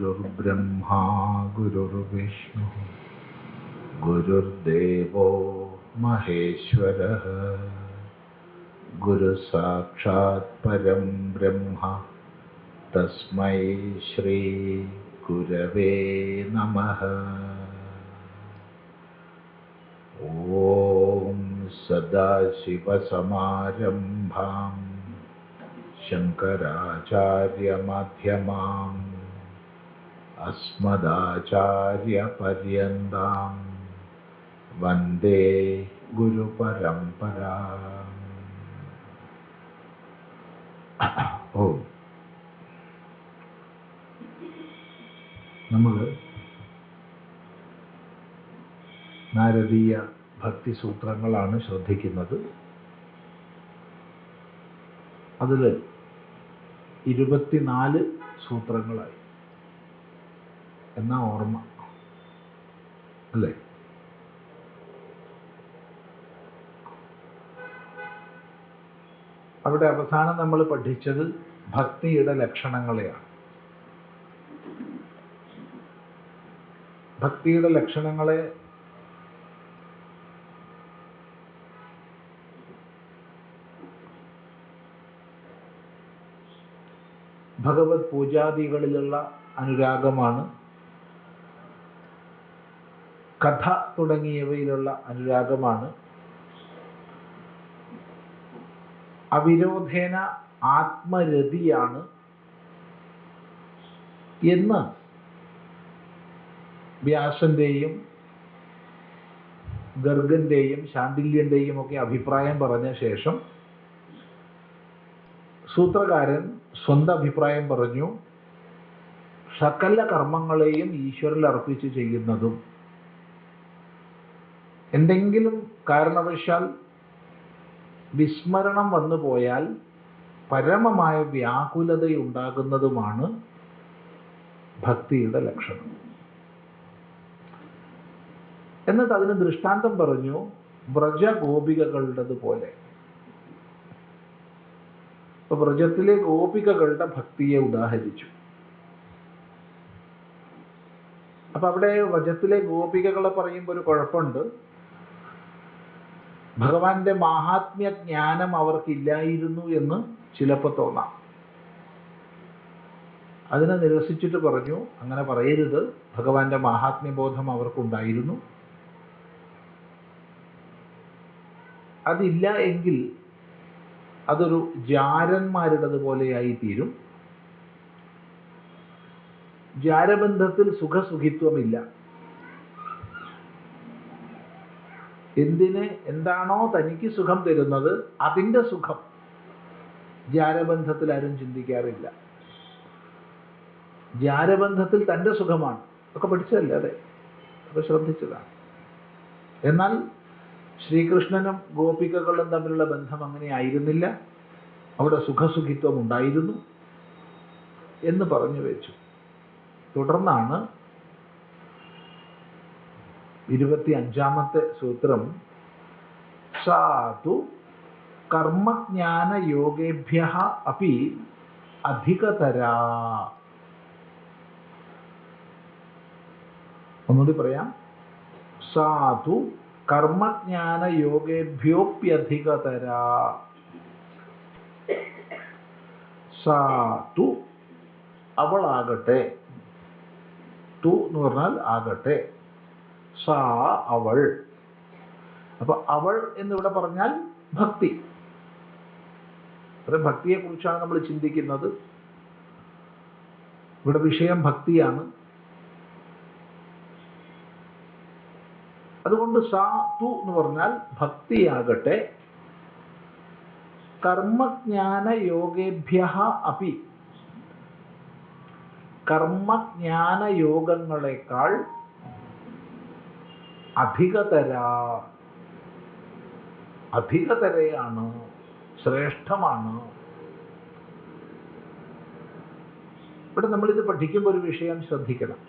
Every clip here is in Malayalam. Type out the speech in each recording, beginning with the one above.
गुरुर्ब्रह्मा गुरुर्विष्णु गुरुर्देवो महेश्वरः गुरुसाक्षात् परं ब्रह्म तस्मै श्री गुरवे नमः। ॐ सदाशिवसमारम्भां शङ्कराचार्यमध्यमाम् अस्मदाचार्यपर्यन्तां वन्दे गुरुपरम्पराम्। ഓം നമ്മൾ നാരദീയ ഭക്തിസൂത്രങ്ങളാണ് ശ്രദ്ധിക്കുന്നത്. അതിൽ 24 സൂത്രങ്ങളായി എന്നാ ഓർമ്മ അല്ലേ? അവിടെ അവസാനം നമ്മൾ പഠിച്ചത് ഭക്തിയുടെ ലക്ഷണങ്ങളെയാണ്. ഭക്തിയുടെ ലക്ഷണങ്ങളെ ഭഗവത് പൂജാദികളിലുള്ള അനുരാഗമാണ്, കഥ തുടങ്ങിയവയിലുള്ള അനുരാഗമാണ്, അവിരോധേന ആത്മരതിയാണ് എന്ന് വ്യാസന്റെയും ഗർഗന്റെയും ശാണ്ഡില്യന്റെയും ഒക്കെ അഭിപ്രായം പറഞ്ഞ ശേഷം സൂത്രകാരൻ സ്വന്തം അഭിപ്രായം പറഞ്ഞു. സകല കർമ്മങ്ങളെയും ഈശ്വരനിൽ അർപ്പിച്ച് ചെയ്യുന്നതും എന്തെങ്കിലും കാരണവശാൽ വിസ്മരണം വന്നു പോയാൽ പരമമായ വ്യാകുലതയുണ്ടാകുന്നതുമാണ് ഭക്തിയുടെ ലക്ഷണം. എന്നിട്ട് അതിന് ദൃഷ്ടാന്തം പറഞ്ഞു, വ്രജഗോപികകളുടേത് പോലെ. ഇപ്പൊ വ്രജത്തിലെ ഗോപികകളുടെ ഭക്തിയെ ഉദാഹരിച്ചു. അപ്പൊ അവിടെ വ്രജത്തിലെ ഗോപികകളെ പറയുമ്പോൾ ഒരു കുഴപ്പമുണ്ട്. ഭഗവാന്റെ മാഹാത്മ്യ ജ്ഞാനം അവർക്കില്ലായിരുന്നു എന്ന് ചിലപ്പോൾ തോന്നാം. അതിനെ നിരസിച്ചിട്ട് പറഞ്ഞു, അങ്ങനെ പറയരുത്, ഭഗവാന്റെ മാഹാത്മ്യബോധം അവർക്കുണ്ടായിരുന്നു. അതില്ല എങ്കിൽ അതൊരു ജാരന്മാരുടേത് പോലെയായി തീരും. ജാരബന്ധത്തിൽ സുഖസുഖിത്വമില്ല. എന്താണോ തനിക്ക് സുഖം തരുന്നത് അതിൻ്റെ സുഖം ജാരബന്ധത്തിൽ ആരും ചിന്തിക്കാറില്ല. ജാരബന്ധത്തിൽ തൻ്റെ സുഖമാണ്. ഒക്കെ പഠിച്ചതല്ലേ? അതെ, അപ്പൊ ശ്രദ്ധിച്ചതാണ്. എന്നാൽ ശ്രീകൃഷ്ണനും ഗോപികകളും തമ്മിലുള്ള ബന്ധം അങ്ങനെ ആയിരുന്നില്ല. അവിടെ സുഖസുഖിത്വം ഉണ്ടായിരുന്നു എന്ന് പറഞ്ഞു വെച്ചു. തുടർന്നാണ് 25ാമത്തെ സൂത്രം, സാധു കർമ്മജ്ഞാന യോഗേഭ്യഃ അപി അധികതരാ. ഒന്നുകൂടി പറയാം, സാധു കർമ്മജ്ഞാന യോഗേഭ്യോപ്യധികതരാ. സാധു അവളാകട്ടെ, തു എന്ന് പറഞ്ഞാൽ ആകട്ടെ, സാ അവൾ. അപ്പൊ അവൾ എന്നിവിടെ പറഞ്ഞാൽ ഭക്തി. അത് ഭക്തിയെ കുറിച്ചാണ് നമ്മൾ ചിന്തിക്കുന്നത്. ഇവിടെ വിഷയം ഭക്തിയാണ്. അതുകൊണ്ട് സാ തു എന്ന് പറഞ്ഞാൽ ഭക്തിയാകട്ടെ, കർമ്മജ്ഞാന യോഗേഭ്യഃ അപി, കർമ്മജ്ഞാന യോഗങ്ങളെക്കാൾ അധികതരയാണ്, ശ്രേഷ്ഠമാണ്. ഇവിടെ നമ്മളിത് പഠിക്കുമ്പോൾ ഒരു വിഷയം ശ്രദ്ധിക്കണം.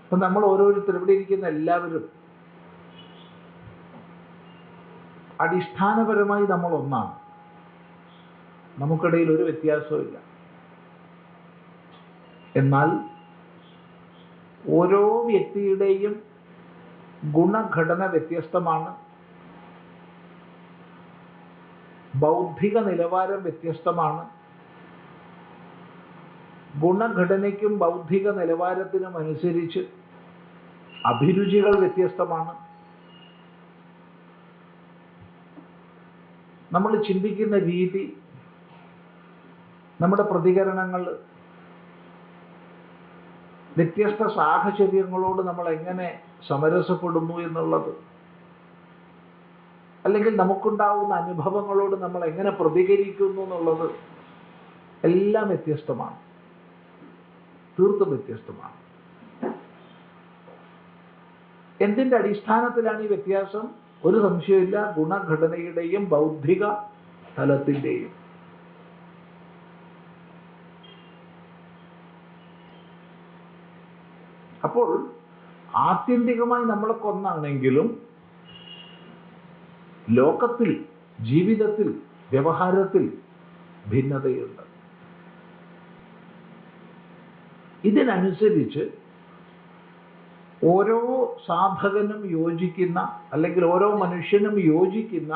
അപ്പൊ നമ്മൾ ഓരോരുത്തരും, ഇവിടെ ഇരിക്കുന്ന എല്ലാവരും അടിസ്ഥാനപരമായി നമ്മൾ ഒന്നാണ്. നമുക്കിടയിൽ ഒരു വ്യത്യാസവും ഇല്ല. എന്നാൽ ഓരോ വ്യക്തിയുടെയും ഗുണഘടന വ്യത്യസ്തമാണ്, ബൗദ്ധിക നിലവാരം വ്യത്യസ്തമാണ്. ഗുണഘടനയ്ക്കും ബൗദ്ധിക നിലവാരത്തിനും അനുസരിച്ച് അഭിരുചികൾ വ്യത്യസ്തമാണ്. നമ്മൾ ചിന്തിക്കുന്ന രീതി, നമ്മുടെ പ്രതികരണങ്ങൾ, വ്യത്യസ്ത സാഹചര്യങ്ങളോട് നമ്മൾ എങ്ങനെ സമരസപ്പെടുന്നു എന്നുള്ളത്, അല്ലെങ്കിൽ നമുക്കുണ്ടാവുന്ന അനുഭവങ്ങളോട് നമ്മൾ എങ്ങനെ പ്രതികരിക്കുന്നു എന്നുള്ളത് എല്ലാം വ്യത്യസ്തമാണ്, തീർത്തും വ്യത്യസ്തമാണ്. എന്തിൻ്റെ അടിസ്ഥാനത്തിലാണ് ഈ വ്യത്യാസം? ഒരു സംശയമില്ല, ഗുണഘടനയുടെയും ബൗദ്ധിക തലത്തിൻ്റെയും. അപ്പോൾ ആത്യന്തികമായി നമ്മളൊക്കെ ഒന്നാണെങ്കിലും ലോകത്തിൽ, ജീവിതത്തിൽ, വ്യവഹാരത്തിൽ ഭിന്നതയുണ്ട്. ഇതിനനുസരിച്ച് ഓരോ സാധകനും യോജിക്കുന്ന, അല്ലെങ്കിൽ ഓരോ മനുഷ്യനും യോജിക്കുന്ന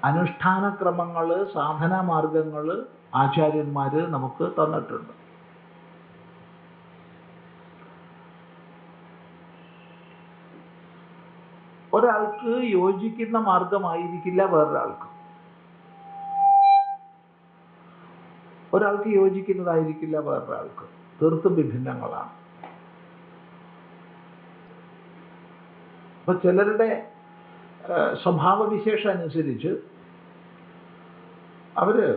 അനുഷ്ഠാനക്രമങ്ങൾ, സാധനാമാർഗങ്ങൾ ആചാര്യന്മാർ നമുക്ക് തന്നിട്ടുണ്ട്. ഒരാൾക്ക് യോജിക്കുന്ന മാർഗമായിരിക്കില്ല വേറൊരാൾക്ക്, ഒരാൾക്ക് യോജിക്കുന്നതായിരിക്കില്ല വേറൊരാൾക്ക്, തീർത്തും വിഭിന്നങ്ങളാണ്. അപ്പൊ ചിലരുടെ സ്വഭാവവിശേഷം അനുസരിച്ച് അവര്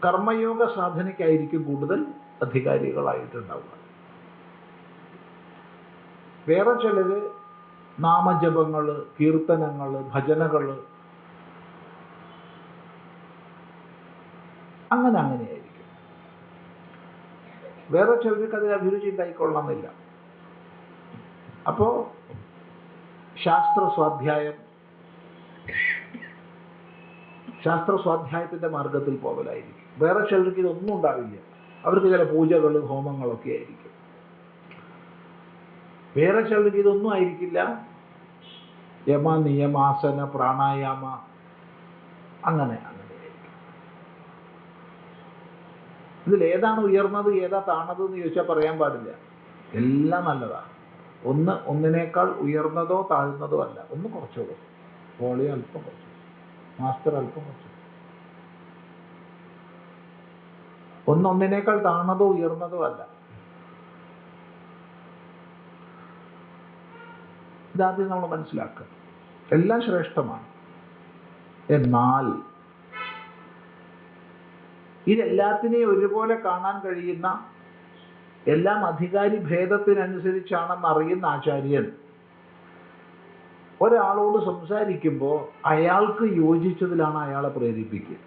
കർമ്മയോഗ സാധനയ്ക്കായിരിക്കും കൂടുതൽ അധികാരികളായിട്ടുണ്ടാവുക. വേറെ ചിലര് നാമജപങ്ങള്, കീർത്തനങ്ങള്, ഭജനകള്, അങ്ങനെയായിരിക്കും. വേറെ ചിലർക്ക് അതിൽ അഭിരുചി ഉണ്ടായിക്കൊള്ളണമെന്നില്ല. അപ്പോ ശാസ്ത്രസ്വാധ്യായത്തിന്റെ മാർഗത്തിൽ പോകലായിരിക്കും. വേറെ ചിലർക്ക് ഇതൊന്നും ഉണ്ടാവില്ല, അവർക്ക് ചില പൂജകൾ, ഹോമങ്ങളൊക്കെ ആയിരിക്കും. വേറെ ചിലർക്ക് ഇതൊന്നും ആയിരിക്കില്ല, യമ, നിയമാസന, പ്രാണായാമ, അങ്ങനെയായിരിക്കും. ഇതിലേതാണ് ഉയർന്നത്, ഏതാ താണത് എന്ന് ചോദിച്ചാൽ പറയാൻ പാടില്ല. എല്ലാം നല്ലതാണ്. ഒന്നിനേക്കാൾ ഉയർന്നതോ താഴ്ന്നതോ അല്ല. ഒന്ന് കുറച്ചോളൂ, വോളിയം അല്പം കുറച്ചു, മാസ്റ്റർ അല്പം കുറച്ചു. ഒന്നിനേക്കാൾ താഴ്ന്നതോ ഉയർന്നതോ അല്ല. ഇതാദ്യം നമ്മൾ മനസ്സിലാക്കുക. എല്ലാം ശ്രേഷ്ഠമാണ്. എന്നാൽ ഇതെല്ലാത്തിനെയും ഒരുപോലെ കാണാൻ കഴിയുന്ന, എല്ലാം അധികാരി ഭേദത്തിനനുസരിച്ചാണെന്ന് അറിയുന്ന ആചാര്യൻ ഒരാളോട് സംസാരിക്കുമ്പോൾ അയാൾക്ക് യോജിച്ചതിലാണ് അയാളെ പ്രേരിപ്പിക്കുക.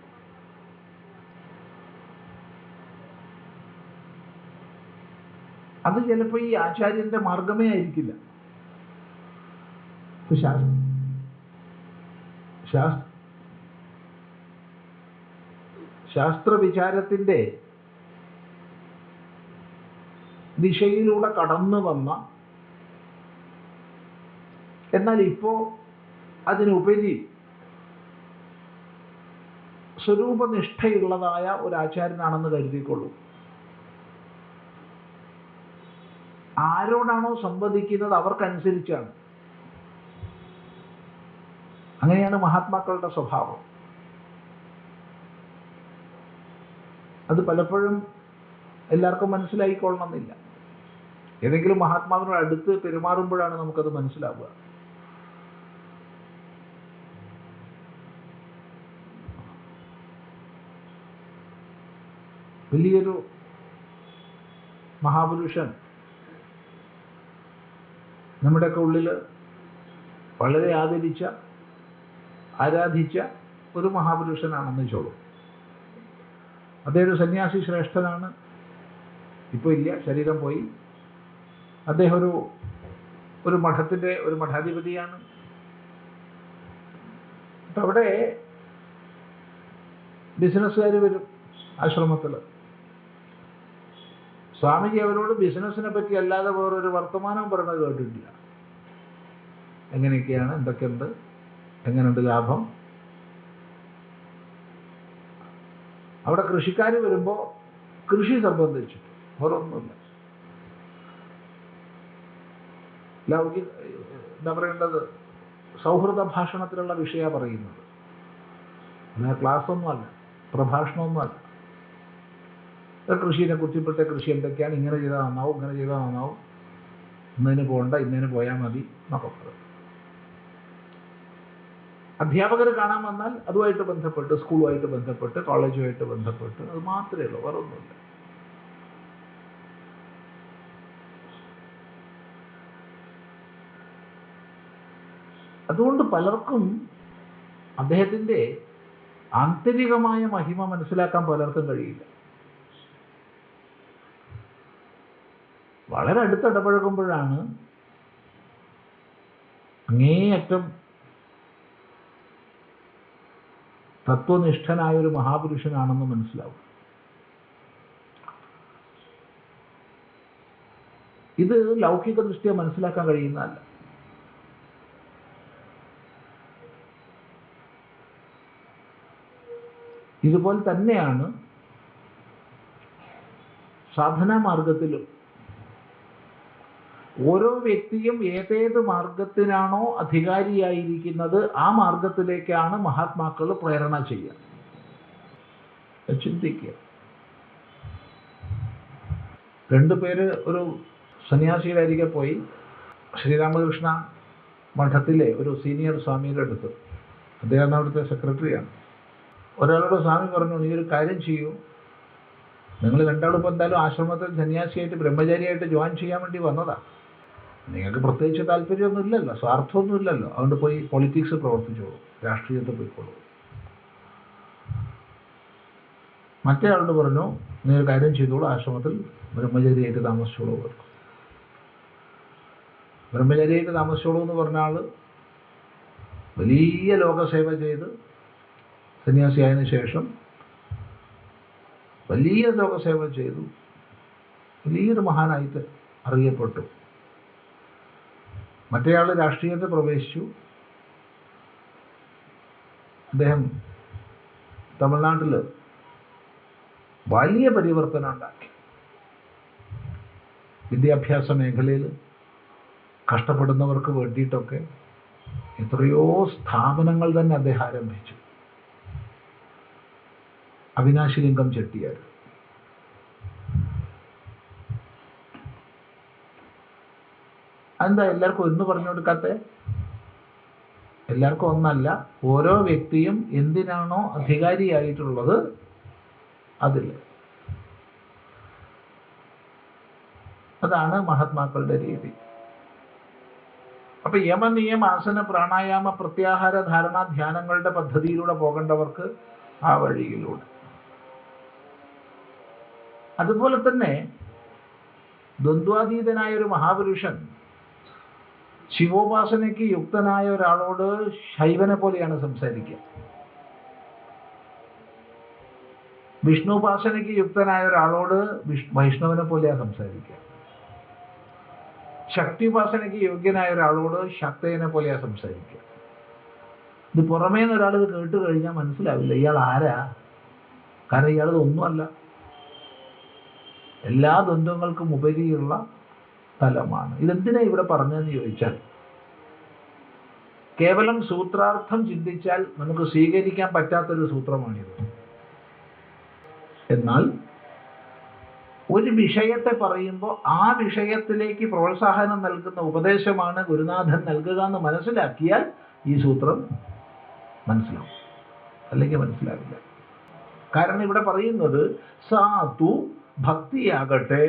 അത് ചിലപ്പോൾ ഈ ആചാര്യന്റെ മാർഗമേ ആയിരിക്കില്ല. ശാസ്ത്രവിചാരത്തിന്റെ ദിശയിലൂടെ കടന്നു വന്ന, എന്നാൽ ഇപ്പോ അതിനുപരി സ്വരൂപനിഷ്ഠയുള്ളതായ ഒരു ആചാര്യനാണെന്ന് കരുതിക്കൊള്ളൂ. ആരോടാണോ സംവദിക്കുന്നത് അവർക്കനുസരിച്ചാണ്. അങ്ങനെയാണ് മഹാത്മാക്കളുടെ സ്വഭാവം. അത് പലപ്പോഴും എല്ലാവർക്കും മനസ്സിലായിക്കൊള്ളണമെന്നില്ല. ഏതെങ്കിലും മഹാത്മാവിനോട് അടുത്ത് പെരുമാറുമ്പോഴാണ് നമുക്കത് മനസ്സിലാവുക. വലിയൊരു മഹാപുരുഷൻ നമ്മുടെയൊക്കെ ഉള്ളിൽ വളരെ ആദരിച്ച, ആരാധിച്ച ഒരു മഹാപുരുഷനാണെന്ന് ചോളൂ. അദ്ദേഹം ഒരു സന്യാസി ശ്രേഷ്ഠനാണ്. ഇപ്പോൾ ഇല്ല, ശരീരം പോയി. അദ്ദേഹം ഒരു മഠത്തിന്റെ ഒരു മഠാധിപതിയാണ്. അപ്പം അവിടെ ബിസിനസ്സുകാർ വരും, ആശ്രമത്തിൽ. സ്വാമിജി അവരോട് ബിസിനസ്സിനെ പറ്റി അല്ലാതെ വേറൊരു വർത്തമാനം പറയുന്നത് കേട്ടിട്ടില്ല. എങ്ങനെയൊക്കെയാണ്, എന്തൊക്കെയുണ്ട്, എങ്ങനെയുണ്ട് ലാഭം. അവിടെ കൃഷിക്കാർ വരുമ്പോൾ കൃഷി സംബന്ധിച്ചിട്ട് വേറൊന്നുമില്ല. ലൗകിക എന്താ പറയേണ്ടത്, സൗഹൃദ ഭാഷണത്തിലുള്ള വിഷയമാണ് പറയുന്നത്. ക്ലാസ്സൊന്നുമല്ല, പ്രഭാഷണമൊന്നുമല്ല. കൃഷിയെ കുറിച്ച് ഇപ്പോഴത്തെ കൃഷി എന്തൊക്കെയാണ്, ഇങ്ങനെ ചെയ്താൽ നന്നാവും, ഇങ്ങനെ ചെയ്താൽ നന്നാവും, ഇന്നതിന് പോകണ്ട, ഇന്നതിന് പോയാൽ മതി എന്നൊക്കെ പറയും. അധ്യാപകർ കാണാൻ വന്നാൽ അതുമായിട്ട് ബന്ധപ്പെട്ട്, സ്കൂളുമായിട്ട് ബന്ധപ്പെട്ട്, കോളേജുമായിട്ട് ബന്ധപ്പെട്ട്, അത് മാത്രമേ ഉള്ളൂ, വേറെ ഒന്നുമില്ല. അതുകൊണ്ട് പലർക്കും അദ്ദേഹത്തിൻ്റെ ആന്തരികമായ മഹിമ മനസ്സിലാക്കാൻ പലർക്കും കഴിയില്ല. വളരെ അടുത്തിടപഴകുമ്പോഴാണ് അങ്ങേയറ്റം തത്വനിഷ്ഠനായൊരു മഹാപുരുഷനാണെന്ന് മനസ്സിലാവും. ഇത് ലൗകിക ദൃഷ്ടിയെ മനസ്സിലാക്കാൻ കഴിയുന്നതല്ല. ഇതുപോലെ തന്നെയാണ് സാധനാ മാർഗത്തിലും. ഓരോ വ്യക്തിയും ഏതേത് മാർഗത്തിനാണോ അധികാരിയായിരിക്കുന്നത് ആ മാർഗത്തിലേക്കാണ് മഹാത്മാക്കൾ പ്രേരണ ചെയ്യുക. ചിന്തിക്കുക. രണ്ടുപേര് ഒരു സന്യാസിയുടെ അരികെ പോയി, ശ്രീരാമകൃഷ്ണ മഠത്തിലെ ഒരു സീനിയർ സ്വാമിയുടെ അടുത്ത്, അദ്ദേഹം അവിടുത്തെ സെക്രട്ടറിയാണ്. ഒരാളോട് സ്വാമി പറഞ്ഞു, നീ ഒരു കാര്യം ചെയ്യൂ, നിങ്ങൾ രണ്ടാളും ഇപ്പോൾ എന്തായാലും ആശ്രമത്തിൽ സന്യാസിയായിട്ട് ബ്രഹ്മചാരിയായിട്ട് ജോയിൻ ചെയ്യാൻ വേണ്ടി വന്നതാ, നിങ്ങൾക്ക് പ്രത്യേകിച്ച് താല്പര്യമൊന്നും ഇല്ലല്ലോ, സ്വാർത്ഥമൊന്നും ഇല്ലല്ലോ, അതുകൊണ്ട് പോയി പൊളിറ്റിക്സ് പ്രവർത്തിച്ചോളൂ, രാഷ്ട്രീയത്തിൽ പോയിക്കോളൂ. മറ്റേ ആളോട് പറഞ്ഞു, നീ ഒരു കാര്യം ചെയ്തോളൂ, ആശ്രമത്തിൽ ബ്രഹ്മചാരിയായിട്ട് താമസിച്ചോളൂ. ബ്രഹ്മചാരിയായിട്ട് താമസിച്ചോളൂ എന്ന് പറഞ്ഞ ആൾ വലിയ ലോകസേവ ചെയ്ത് സന്യാസിയായതിനു ശേഷം വലിയ ലോകസേവ ചെയ്തു, വലിയൊരു മഹാനായിട്ട് അറിയപ്പെട്ടു. മറ്റേയാൾ രാഷ്ട്രീയത്തിൽ പ്രവേശിച്ചു. അദ്ദേഹം തമിഴ്നാട്ടിൽ വലിയ പരിവർത്തനം ഉണ്ടാക്കി. വിദ്യാഭ്യാസ മേഖലയിൽ കഷ്ടപ്പെടുന്നവർക്ക് വേണ്ടിയിട്ടൊക്കെ എത്രയോ സ്ഥാപനങ്ങൾ തന്നെ അദ്ദേഹം ആരംഭിച്ചു. അവിനാശി ലിംഗം ചെട്ടിയാർ, അതെന്താ എല്ലാവർക്കും എന്ന് പറഞ്ഞു കൊടുക്കാത്ത? എല്ലാവർക്കും ഒന്നല്ല, ഓരോ വ്യക്തിയും എന്തിനാണോ അധികാരിയായിട്ടുള്ളത് അതിൽ. അതാണ് മഹാത്മാക്കളുടെ രീതി. അപ്പൊ യമ നിയമ ആസന പ്രാണായാമ പ്രത്യാഹാര ധാരണ ധ്യാനങ്ങളുടെ പദ്ധതിയിലൂടെ പോകേണ്ടവർക്ക് ആ വഴിയിലൂടെ. അതുപോലെ തന്നെ ദ്വന്ദ്വാതീതനായ ഒരു മഹാപുരുഷൻ ശിവോപാസനയ്ക്ക് യുക്തനായ ഒരാളോട് ശൈവനെ പോലെയാണ് സംസാരിക്കുക. വിഷ്ണുപാസനയ്ക്ക് യുക്തനായ ഒരാളോട് വൈഷ്ണവനെ പോലെയാണ് സംസാരിക്കുക. ശക്തിപാസനയ്ക്ക് യോഗ്യനായ ഒരാളോട് ശക്തയനെ പോലെയാണ് സംസാരിക്കുക. ഇത് പുറമേ നിന്ന് ഒരാൾ ഇത് കേട്ട് കഴിഞ്ഞാൽ മനസ്സിലാവില്ല ഇയാൾ ആരാ. കാരണം ഇയാളത് ഒന്നുമല്ല. എല്ലാ ദ്വന്ദ്വങ്ങൾക്കും ഉപരിയുള്ള തലമാണ്. ഇതെന്തിനാ ഇവിടെ പറഞ്ഞതെന്ന് ചോദിച്ചാൽ, കേവലം സൂത്രാർത്ഥം ചിന്തിച്ചാൽ നമുക്ക് സ്വീകരിക്കാൻ പറ്റാത്തൊരു സൂത്രമാണിത്. എന്നാൽ ഒരു വിഷയത്തെ പറയുമ്പോൾ ആ വിഷയത്തിലേക്ക് പ്രോത്സാഹനം നൽകുന്ന ഉപദേശമാണ് ഗുരുനാഥൻ നൽകുക എന്ന് മനസ്സിലാക്കിയാൽ ഈ സൂത്രം മനസ്സിലാവും, അല്ലെങ്കിൽ മനസ്സിലാവില്ല. കാരണം ഇവിടെ പറയുന്നത് സാധു ഭക്തിയാകട്ടെ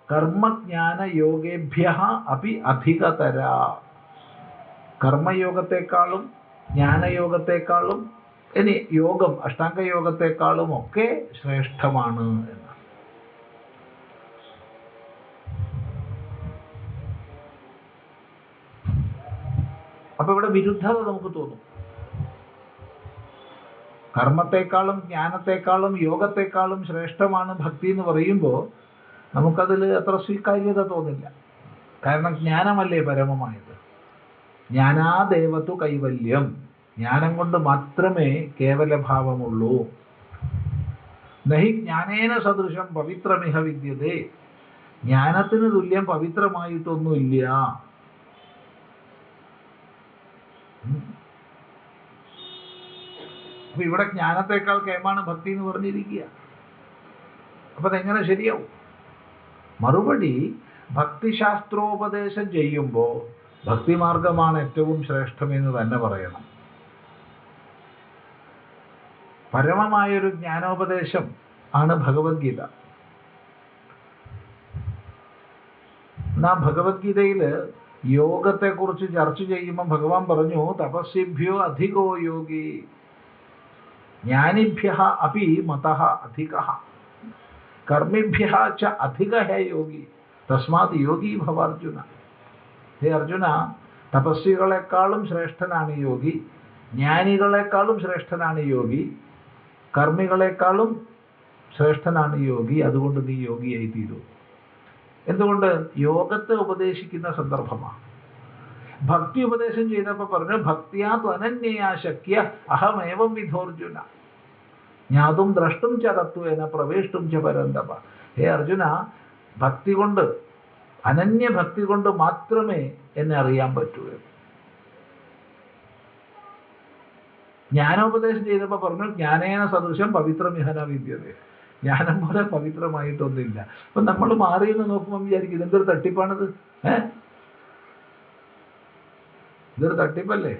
കർമ്മജ്ഞാന യോഗേഭ്യ അപി അധികതര. കർമ്മയോഗത്തെക്കാളും ജ്ഞാനയോഗത്തെക്കാളും ഇനി യോഗം അഷ്ടാംഗയോഗത്തെക്കാളും ഒക്കെ ശ്രേഷ്ഠമാണ് എന്ന്. അപ്പൊ ഇവിടെ വിരുദ്ധത നമുക്ക് തോന്നും. കർമ്മത്തെക്കാളും ജ്ഞാനത്തെക്കാളും യോഗത്തെക്കാളും ശ്രേഷ്ഠമാണ് ഭക്തി എന്ന് പറയുമ്പോൾ നമുക്കതിൽ അത്ര സ്വീകാര്യത തോന്നില്ല. കാരണം ജ്ഞാനമല്ലേ പരമമായത്. ജ്ഞാനാദേവത്തു കൈവല്യം, ജ്ഞാനം കൊണ്ട് മാത്രമേ കേവലഭാവമുള്ളൂ. നഹി ജ്ഞാനേന സദൃശം പവിത്രമിഹ വിദ്യതേ, ജ്ഞാനത്തിന് തുല്യം പവിത്രമായിട്ടൊന്നുമില്ല. അപ്പൊ ഇവിടെ ജ്ഞാനത്തെക്കാൾ കേമാണ് ഭക്തി എന്ന് പറഞ്ഞിരിക്കുക. അപ്പൊ അതെങ്ങനെ ശരിയാവും? മറുപടി, ഭക്തിശാസ്ത്രോപദേശം ചെയ്യുമ്പോൾ ഭക്തിമാർഗമാണ് ഏറ്റവും ശ്രേഷ്ഠമെന്ന് തന്നെ പറയണം. പരമമായൊരു ജ്ഞാനോപദേശം ആണ് ഭഗവത്ഗീത. എന്നാ ഭഗവത്ഗീതയിൽ യോഗത്തെക്കുറിച്ച് ചർച്ച ചെയ്യുമ്പോൾ ഭഗവാൻ പറഞ്ഞു, തപസ്സിഭ്യോ അധികോ യോഗി ജ്ഞാനിഭ്യഃ അപി മതഃ അധികഃ കർമ്മിഭ്യഃ ച അധികഃ യോഗി തസ്മാത് യോഗി ഭവ അർജുന. ഹേ അർജുന, തപസ്വികളെക്കാളും ശ്രേഷ്ഠനാണ് യോഗി, ജ്ഞാനികളെക്കാളും ശ്രേഷ്ഠനാണ് യോഗി, കർമ്മികളെക്കാളും ശ്രേഷ്ഠനാണ് യോഗി. അതുകൊണ്ട് നീ യോഗിയായി തീരൂ. എന്തുകൊണ്ട്? യോഗത്തെ ഉപദേശിക്കുന്ന സന്ദർഭമാണ്. ഭക്തി ഉപദേശം ചെയ്തപ്പോൾ പറഞ്ഞു, ഭക്തിയാ ത്വനന്യയാ ശക്യ അഹമേവം വിധോർജുന ജ്ഞാതും ദ്രഷ്ടും ച തത്വേന പ്രവേഷ്ടും ച പരന്തപ. ഹേ അർജുന, ഭക്തി കൊണ്ട്, അനന്യഭക്തി കൊണ്ട് മാത്രമേ എന്നെ അറിയാൻ പറ്റൂ. ജ്ഞാനോപദേശം ചെയ്തപ്പോൾ പറഞ്ഞു, ജ്ഞാനേന സദൃശം പവിത്രമിഹന വിദ്യതേ, ജ്ഞാനം പോലെ പവിത്രമായിട്ടൊന്നുമില്ല. അപ്പൊ നമ്മൾ മാറിയെന്ന് നോക്കുമ്പോൾ വിചാരിക്കും, ഇതെന്തൊരു തട്ടിപ്പാണിത്, ഇതൊരു തട്ടിപ്പല്ലേ.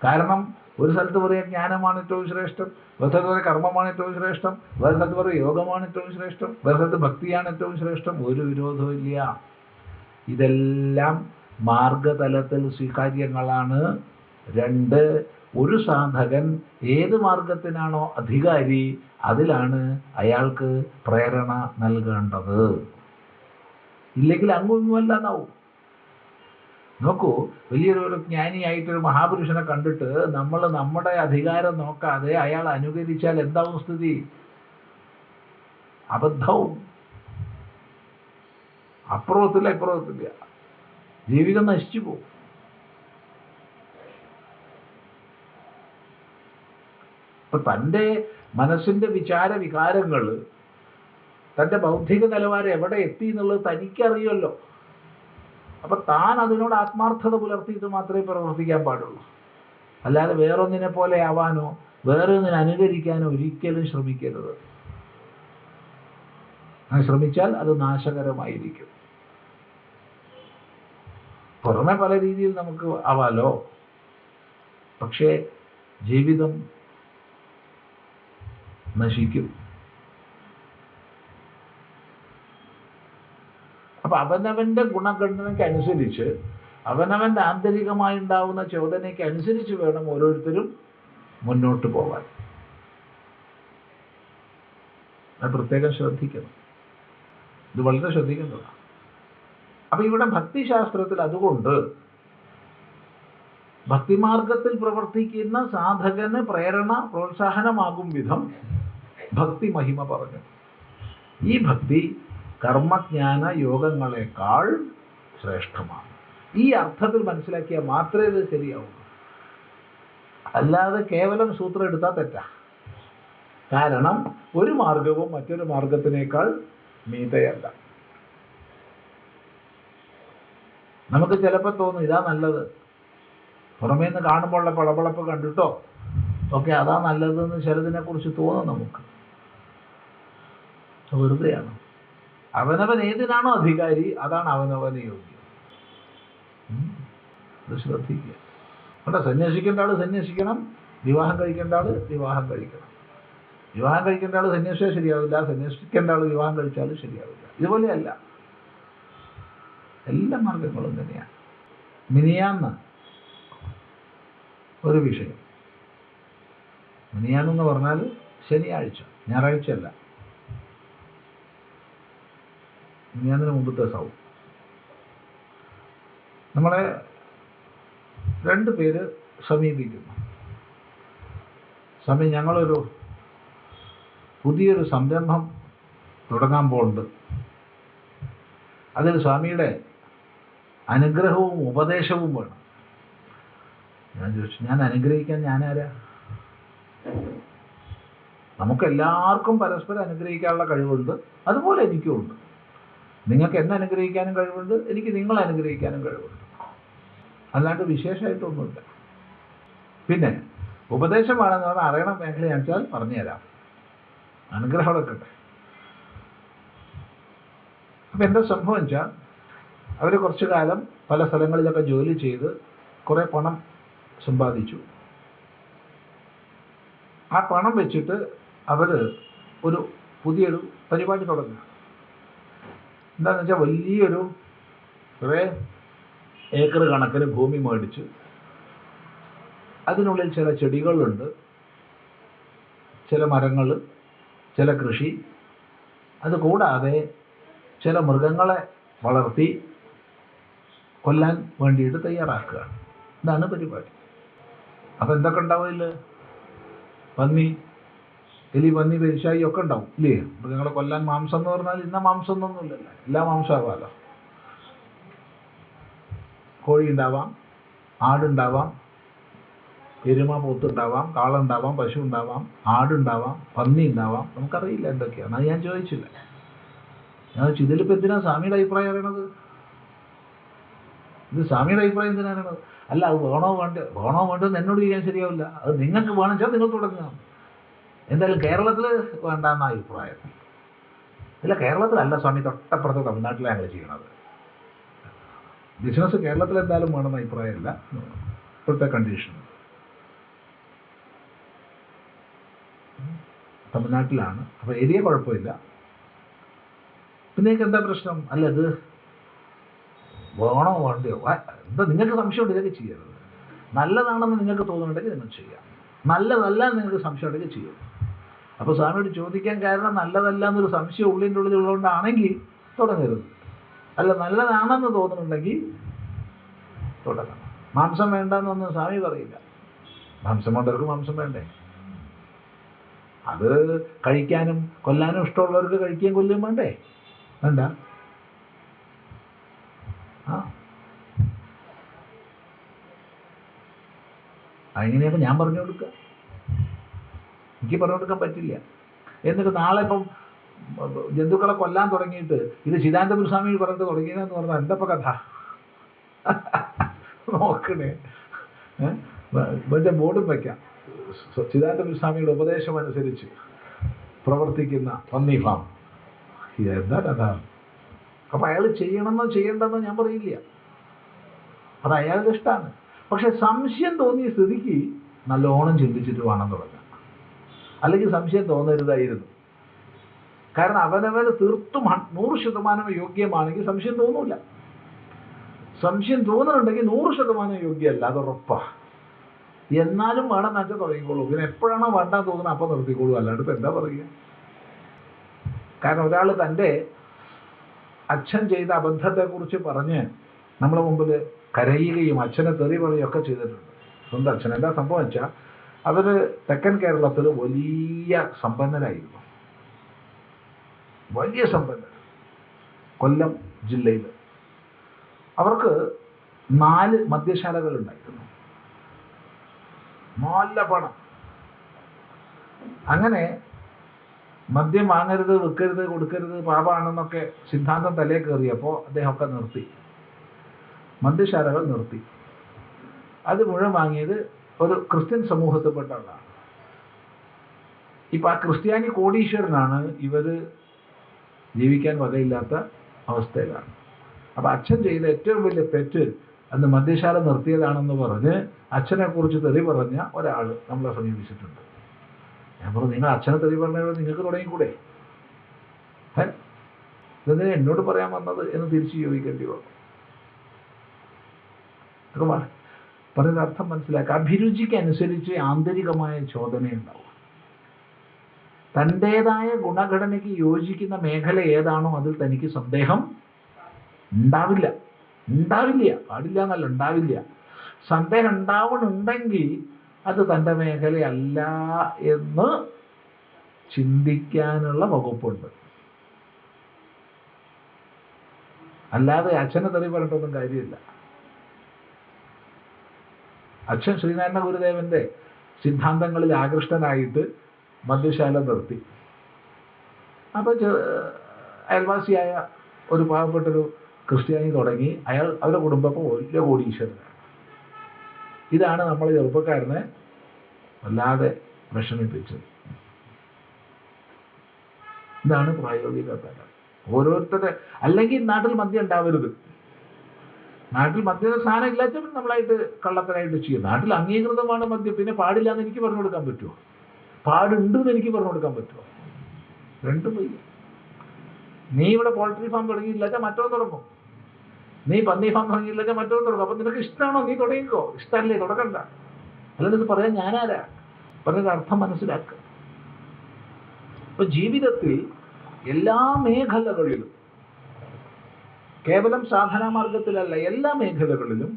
കാരണം ഒരു സ്ഥലത്ത് പറയാം ജ്ഞാനമാണ് ഏറ്റവും ശ്രേഷ്ഠം, വേറെ സ്ഥലത്ത് പറയാം കർമ്മമാണ് ഏറ്റവും ശ്രേഷ്ഠം, വേറെ സ്ഥലത്ത് പറയും യോഗമാണ് ഏറ്റവും ശ്രേഷ്ഠം, വേറെ സ്ഥലത്ത് ഭക്തിയാണ് ഏറ്റവും ശ്രേഷ്ഠം. ഒരു വിരോധവും ഇല്ല. ഇതെല്ലാം മാർഗതലത്തിൽ സ്വീകാര്യങ്ങളാണ്. രണ്ട്, ഒരു സാധകൻ ഏത് മാർഗത്തിനാണോ അധികാരി അതിലാണ് അയാൾക്ക് പ്രേരണ നൽകേണ്ടത്. ഇല്ലെങ്കിൽ അങ്ങൊന്നുമല്ല എന്നാവും. നോക്കൂ, വലിയൊരു ജ്ഞാനിയായിട്ടൊരു മഹാപുരുഷനെ കണ്ടിട്ട് നമ്മൾ നമ്മുടെ അധികാരം നോക്കാതെ അയാൾ അനുകരിച്ചാൽ എന്താവും സ്ഥിതി? അബദ്ധവും. അപ്പുറത്തില്ല, ജീവിതം നശിച്ചു പോകും. ഇപ്പൊ തൻ്റെ മനസ്സിന്റെ വിചാര വികാരങ്ങൾ, തൻ്റെ ബൗദ്ധിക നിലവാരം എവിടെ എത്തി എന്നുള്ളത് തനിക്കറിയുമല്ലോ. അപ്പൊ താൻ അതിനോട് ആത്മാർത്ഥത പുലർത്തിയിട്ട് മാത്രമേ പ്രവർത്തിക്കാൻ പാടുള്ളൂ. അല്ലാതെ വേറൊന്നിനെ പോലെ ആവാനോ വേറൊന്നിനെ അനുകരിക്കാനോ ഒരിക്കലും ശ്രമിക്കരുത്. അങ്ങനെ ശ്രമിച്ചാൽ അത് നാശകരമായിരിക്കും. പുറമെ പല രീതിയിൽ നമുക്ക് ആവാലോ, പക്ഷേ ജീവിതം നശിക്കും. അപ്പൊ അവനവന്റെ ഗുണഗണനയ്ക്ക് അനുസരിച്ച്, അവനവന്റെ ആന്തരികമായി ഉണ്ടാവുന്ന ചോദനയ്ക്ക് അനുസരിച്ച് വേണം ഓരോരുത്തരും മുന്നോട്ട് പോവാൻ. അത് പ്രത്യേകം ശ്രദ്ധിക്കണം. ഇത് വളരെ ശ്രദ്ധിക്കേണ്ടതാണ്. അപ്പൊ ഇവിടെ ഭക്തിശാസ്ത്രത്തിൽ അതുകൊണ്ട് ഭക്തിമാർഗത്തിൽ പ്രവർത്തിക്കുന്ന സാധകന് പ്രേരണ പ്രോത്സാഹനമാകും വിധം ഭക്തി മഹിമ പറഞ്ഞു. ഈ ഭക്തി കർമ്മജ്ഞാന യോഗങ്ങളെക്കാൾ ശ്രേഷ്ഠമാണ്. ഈ അർത്ഥത്തിൽ മനസ്സിലാക്കിയാൽ മാത്രമേ ഇത് ശരിയാവൂ. അല്ലാതെ കേവലം സൂത്രം എടുത്താൽ തെറ്റാ. കാരണം ഒരു മാർഗവും മറ്റൊരു മാർഗത്തിനേക്കാൾ മീതയല്ല. നമുക്ക് ചിലപ്പോൾ തോന്നും ഇതാ നല്ലത്, പുറമേ നിന്ന് കാണുമ്പോഴുള്ള പളപളപ്പ് കണ്ടിട്ടോ ഓക്കെ അതാ നല്ലതെന്ന് ചിലതിനെ കുറിച്ച് തോന്നും നമുക്ക്. വെറുതെയാണ്. അവനവൻ ഏതിനാണോ അധികാരി അതാണ് അവനവന് യോഗ്യം. അത് ശ്രദ്ധിക്കുക. അവിടെ സന്യസിക്കേണ്ട ആള് സന്യസിക്കണം, വിവാഹം കഴിക്കേണ്ട ആള് വിവാഹം കഴിക്കണം. വിവാഹം കഴിക്കേണ്ട ആള് സന്യസിച്ചാൽ ശരിയാവില്ല, സന്യസിക്കേണ്ട ആള് വിവാഹം കഴിച്ചാലും ശരിയാവില്ല. ഇതുപോലെയല്ല, എല്ലാ മാർഗങ്ങളും തന്നെയാണ്. മിനിയാന്ന് ഒരു വിഷയം, മിനിയാന്നെന്ന് പറഞ്ഞാൽ ശനിയാഴ്ച, ഞായറാഴ്ചയല്ല, മിനിയാന്നിന് മുമ്പത്തെ സൗ. നമ്മളെ 2 പേര് സമീപിക്കുന്നു. ഞങ്ങളൊരു പുതിയൊരു സംരംഭം തുടങ്ങാൻ പോകുന്നുണ്ട്. അതിൽ സ്വാമിയുടെ അനുഗ്രഹവും ഉപദേശവും വേണം. ഞാൻ ചോദിച്ചു, ഞാൻ അനുഗ്രഹിക്കാൻ ഞാനാരാ? നമുക്കെല്ലാവർക്കും പരസ്പരം അനുഗ്രഹിക്കാനുള്ള കഴിവുണ്ട്, അതുപോലെ എനിക്കും ഉണ്ട്. നിങ്ങൾക്ക് എന്നെ അനുഗ്രഹിക്കാനും കഴിവുണ്ട്, എനിക്ക് നിങ്ങളെ അനുഗ്രഹിക്കാനും കഴിവുണ്ട്. അല്ലാണ്ട് വിശേഷമായിട്ടൊന്നുമില്ല. പിന്നെ ഉപദേശമാണെന്ന് പറഞ്ഞാൽ അറിയണം മേഖലയാണെന്ന് വെച്ചാൽ പറഞ്ഞുതരാം, അനുഗ്രഹം എടുക്കട്ടെ. അപ്പം എന്താ സംഭവം വെച്ചാൽ, അവർ കുറച്ചു കാലം പല സ്ഥലങ്ങളിലൊക്കെ ജോലി ചെയ്ത് കുറേ പണം സമ്പാദിച്ചു. ആ പണം വെച്ചിട്ട് അവർ ഒരു പുതിയൊരു പരിപാടി തുടങ്ങുക. എന്താണെന്ന് വെച്ചാൽ, വലിയൊരു കുറേ ഏക്കർ കണക്കിന് ഭൂമി മേടിച്ച് അതിനുള്ളിൽ ചില ചെടികളുണ്ട്, ചില മരങ്ങൾ, ചില കൃഷി, അതുകൂടാതെ ചില മൃഗങ്ങളെ വളർത്തി കൊല്ലാൻ വേണ്ടിയിട്ട് തയ്യാറാക്കുകയാണ്. ഇതാണ് പരിപാടി. അപ്പം എന്തൊക്കെ ഉണ്ടാവില്ല? പന്നി, എലി, പന്നി, പെരിശായി ഒക്കെ ഉണ്ടാവും ഇല്ലേ? മൃഗങ്ങളെ കൊല്ലാൻ. മാംസം എന്ന് പറഞ്ഞാൽ ഇന്ന മാംസം ഒന്നൊന്നുമില്ലല്ലോ, എല്ലാ മാംസമാവാമല്ലോ. കോഴി ഉണ്ടാവാം, ആടുണ്ടാവാം, എരുമ, പോത്തുണ്ടാവാം, കാളുണ്ടാവാം, പശു ഉണ്ടാവാം, ആടുണ്ടാവാം, പന്നി ഉണ്ടാവാം. നമുക്കറിയില്ല എന്തൊക്കെയാണ്, അത് ഞാൻ ചോദിച്ചില്ല. ഞാൻ ചോദിച്ചു, ഇതിലിപ്പോൾ എന്തിനാണ് സ്വാമിയുടെ അഭിപ്രായം അറിയണത്? ഇത് സ്വാമിയുടെ അഭിപ്രായം എന്തിനാണ് അറിയണത്? അല്ല, അത് വേണോ വേണ്ടെന്ന് എന്നോട് ചെയ്യാൻ ശരിയാവില്ല. അത് നിങ്ങൾക്ക് വേണം വെച്ചാൽ നിങ്ങൾ തുടങ്ങുക. എന്തായാലും കേരളത്തിൽ വേണ്ടെന്ന അഭിപ്രായം. ഇല്ല, കേരളത്തിലല്ല സ്വാമി, തൊട്ടപ്പുറത്ത് തമിഴ്നാട്ടിലാണ് ഞങ്ങൾ ചെയ്യണത്. ബിസിനസ് കേരളത്തിൽ എന്തായാലും വേണമെന്ന അഭിപ്രായമില്ല, ഇപ്പോഴത്തെ കണ്ടീഷൻ. തമിഴ്നാട്ടിലാണ്. അപ്പോൾ ഏരിയ കുഴപ്പമില്ല. പിന്നെ എന്താ പ്രശ്നം? അല്ല, ഇത് വേണോ വേണ്ടയോ? എന്താ നിങ്ങൾക്ക് സംശയമുണ്ട്, ഇതൊക്കെ ചെയ്യരുത്. നല്ലതാണെന്ന് നിങ്ങൾക്ക് തോന്നുന്നുണ്ടെങ്കിൽ നിങ്ങൾ ചെയ്യാം, നല്ലതല്ല നിങ്ങൾക്ക് സംശയം ഉണ്ടെങ്കിൽ ചെയ്യും. അപ്പോൾ സ്വാമിയോട് ചോദിക്കാൻ കാരണം, നല്ലതല്ല എന്നൊരു സംശയം ഉള്ളിൻ്റെ ഉള്ളതുകൊണ്ടാണെങ്കിൽ തുടങ്ങരുത്. അല്ല, നല്ലതാണെന്ന് തോന്നുന്നുണ്ടെങ്കിൽ തുടങ്ങണം. മാംസം വേണ്ടെന്നൊന്നും സ്വാമി പറയില്ല. മാംസം വേണ്ടവർക്ക് മാംസം വേണ്ടേ? അത് കഴിക്കാനും കൊല്ലാനും ഇഷ്ടമുള്ളവർക്ക് കഴിക്കുകയും കൊല്ലുകയും വേണ്ടേ? വേണ്ട. അങ്ങനെയപ്പോൾ ഞാൻ പറഞ്ഞു കൊടുക്കുക? എനിക്ക് പറഞ്ഞു കൊടുക്കാൻ പറ്റില്ല. എന്നിട്ട് നാളെ ഇപ്പം ജന്തുക്കളെ കൊല്ലാൻ തുടങ്ങിയിട്ട് ഇത് ചിദാനന്ദപുരി സ്വാമി പറഞ്ഞിട്ട് തുടങ്ങിയതെന്ന് പറഞ്ഞാൽ എന്താ കഥ? നോക്കണേ, മറ്റേ ബോർഡും വയ്ക്കാം, ചിദാനന്ദപുരി സ്വാമിയുടെ ഉപദേശം അനുസരിച്ച് പ്രവർത്തിക്കുന്ന പന്നി ഫാം. എന്താ കഥ? അപ്പം അയാൾ ചെയ്യണമെന്നോ ചെയ്യണ്ടെന്നോ ഞാൻ പറയില്ല, അത് അയാളുടെ ഇഷ്ടമാണ്. പക്ഷെ സംശയം തോന്നിയ സ്ഥിതിക്ക് നല്ലോണം ചിന്തിച്ചിട്ട് വേണം തുടങ്ങാൻ. അല്ലെങ്കിൽ സംശയം തോന്നരുതായിരുന്നു. കാരണം അവനവന് തീർത്തും 100% യോഗ്യമാണെങ്കിൽ സംശയം തോന്നൂല. സംശയം തോന്നുന്നുണ്ടെങ്കിൽ 100% യോഗ്യമല്ല, അത് ഉറപ്പാ. എന്നാലും വേണം വെച്ചാൽ തുടങ്ങിക്കോളൂ. പിന്നെ എപ്പോഴാണോ വേണ്ടാൻ തോന്നുന്നത് അപ്പം നിർത്തിക്കോളൂ, അല്ലാണ്ട് ഇപ്പം എന്താ പറയുക? കാരണം ഒരാൾ തൻ്റെ അച്ഛൻ ചെയ്ത അബദ്ധത്തെക്കുറിച്ച് പറഞ്ഞ് നമ്മളെ മുമ്പിൽ കരയുകയും അച്ഛനെ തെറി പറയുകയൊക്കെ ചെയ്തിട്ടുണ്ട്. സ്വന്തം അച്ഛൻ. എന്താ സംഭവം വെച്ചാൽ, അവർ തെക്കൻ കേരളത്തിൽ വലിയ സമ്പന്നരായിരുന്നു, വലിയ സമ്പന്നർ. കൊല്ലം ജില്ലയിൽ അവർക്ക് 4 മദ്യശാലകളുണ്ടായിരുന്നു, നല്ല പണം. അങ്ങനെ മദ്യം വാങ്ങരുത്, വിൽക്കരുത്, കൊടുക്കരുത്, പാപമാണെന്നൊക്കെ സിദ്ധാന്തം തലേ കയറിയപ്പോൾ അദ്ദേഹമൊക്കെ നിർത്തി, മദ്യശാലകൾ നിർത്തി. അത് മുഴുവൻ വാങ്ങിയത് ഒരു ക്രിസ്ത്യൻ സമൂഹത്തിൽപ്പെട്ട ആളാണ്. ഇപ്പം ആ ക്രിസ്ത്യാനി കോടീശ്വരനാണ്, ഇവർ ജീവിക്കാൻ വകയില്ലാത്ത അവസ്ഥയിലാണ്. അപ്പം അച്ഛൻ ചെയ്ത ഏറ്റവും വലിയ തെറ്റ് അന്ന് മദ്യശാല നിർത്തിയതാണെന്ന് പറഞ്ഞ് അച്ഛനെക്കുറിച്ച് തെറി പറഞ്ഞ ഒരാൾ നമ്മളെ സമീപിച്ചിട്ടുണ്ട്. ഞാൻ പറഞ്ഞു, നിങ്ങൾ അച്ഛനെ തെറി പറഞ്ഞത് നിങ്ങൾക്ക് തുടങ്ങിക്കൂടെ? ഇതെന്തിനാ എന്നോട് പറയാൻ വന്നത് എന്ന് തിരിച്ച് ചോദിക്കേണ്ടി വന്നു. അതൊക്കെ പറയുന്ന അർത്ഥം മനസ്സിലാക്കുക. അഭിരുചിക്ക് അനുസരിച്ച് ആന്തരികമായ ചോദനയുണ്ടാവും. തൻ്റേതായ ഗുണഘടനയ്ക്ക് യോജിക്കുന്ന മേഖല ഏതാണോ അതിൽ തനിക്ക് സന്ദേഹം ഉണ്ടാവില്ല. പാടില്ല എന്നല്ല, ഉണ്ടാവില്ല. സന്ദേഹം ഉണ്ടാവണുണ്ടെങ്കിൽ അത് തൻ്റെ മേഖലയല്ല എന്ന് ചിന്തിക്കാനുള്ള വകുപ്പുണ്ട്. അല്ലാതെ അച്ഛനെ തെറി പറഞ്ഞിട്ടൊന്നും കാര്യമില്ല. അച്ഛൻ ശ്രീനാരായണ ഗുരുദേവന്റെ സിദ്ധാന്തങ്ങളിൽ ആകൃഷ്ടനായിട്ട് മദ്യശാല നിർത്തി. അപ്പോൾ അയൽവാസിയായ ഒരു പാവപ്പെട്ടൊരു ക്രിസ്ത്യാനി തുടങ്ങി. അവരുടെ കുടുംബപ്പോൾ വലിയ കോടീശ്വരനാണ്. ഇതാണ് നമ്മൾ ചെറുപ്പക്കാരനെ വല്ലാതെ വിഷമിപ്പിച്ചത്. ഇതാണ് പ്രായോഗിക തലം. ഓരോരുത്തരുടെ അല്ലെങ്കിൽ നാട്ടിൽ മദ്യം ഉണ്ടാവരുത്. നാട്ടിൽ മദ്യയുടെ സാധനം ഇല്ലാച്ച നമ്മളായിട്ട് കള്ളത്തരായിട്ട് ചെയ്യും. നാട്ടിൽ അംഗീകൃതമാണ് മദ്യം, പിന്നെ പാടില്ല എന്ന് എനിക്ക് പറഞ്ഞു കൊടുക്കാൻ പറ്റുമോ? പാടുണ്ട് എന്ന് എനിക്ക് പറഞ്ഞു കൊടുക്കാൻ പറ്റുമോ? രണ്ടും പോയി. നീ ഇവിടെ പോൾട്രി ഫാം തുടങ്ങിയില്ലാച്ചാൽ മറ്റോ തുടങ്ങും. നീ പന്നി ഫാം തുടങ്ങിയില്ലാച്ചാൽ മറ്റോ തുടങ്ങും. അപ്പം നിനക്ക് ഇഷ്ടമാണോ? നീ തുടങ്ങിക്കോ. ഇഷ്ടമല്ലേ? തുടങ്ങണ്ട. അല്ലാതെ ഇത് പറയാൻ ഞാനാരാ? പറഞ്ഞൊരു അർത്ഥം മനസ്സിലാക്കുക. ഇപ്പൊ ജീവിതത്തിൽ എല്ലാ മേഖലകളിലും, കേവലം സാധനാമാർഗത്തിലല്ല, എല്ലാ മേഖലകളിലും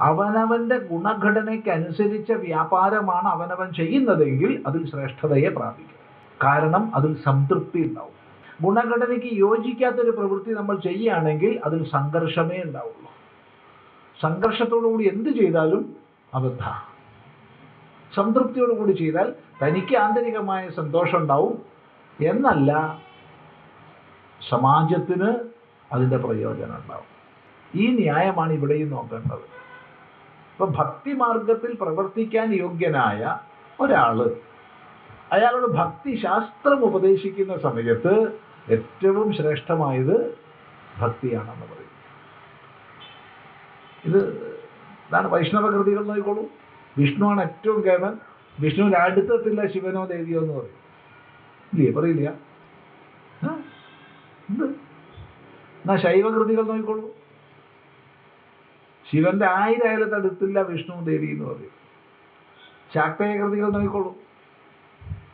അവനവന്റെ ഗുണഘടനയ്ക്കനുസരിച്ച വ്യാപാരമാണ് അവനവൻ ചെയ്യുന്നതെങ്കിൽ അതിൽ ശ്രേഷ്ഠതയെ പ്രാപിക്കും. കാരണം അതിൽ സംതൃപ്തി ഉണ്ടാവും. ഗുണഘടനയ്ക്ക് യോജിക്കാത്തൊരു പ്രവൃത്തി നമ്മൾ ചെയ്യുകയാണെങ്കിൽ അതിൽ സംഘർഷമേ ഉണ്ടാവുള്ളൂ. സംഘർഷത്തോടുകൂടി എന്ത് ചെയ്താലും അബദ്ധ. സംതൃപ്തിയോടുകൂടി ചെയ്താൽ തനിക്ക് ആന്തരികമായ സന്തോഷം ഉണ്ടാവും എന്നല്ല, സമാജത്തിന് അതിൻ്റെ പ്രയോജനം ഉണ്ടാവും. ഈ ന്യായമാണ് ഇവിടെയും നോക്കേണ്ടത്. ഇപ്പം ഭക്തിമാർഗത്തിൽ പ്രവർത്തിക്കാൻ യോഗ്യനായ ഒരാള് അയാളോട് ഭക്തിശാസ്ത്രം ഉപദേശിക്കുന്ന സമയത്ത് ഏറ്റവും ശ്രേഷ്ഠമായത് ഭക്തിയാണെന്ന് പറയും. ഇതാണ് വൈഷ്ണവ കൃതികൾ നോക്കിക്കോളൂ. വിഷ്ണുവാണ് ഏറ്റവും കേവൻ. വിഷ്ണുവിൻ്റെ അടുത്തെത്തില്ല ശിവനോ ദേവിയോ എന്ന് പറയും. ഇല്ലേ? പറയില്ല. എന്നാ ശൈവകൃതികൾ നോക്കിക്കോളൂ. ശിവന്റെ 1000 അയലത്ത് അടുത്തില്ല വിഷ്ണു ദേവി എന്ന് പറയും. ശാക്തേയ കൃതികൾ നോക്കിക്കോളൂ.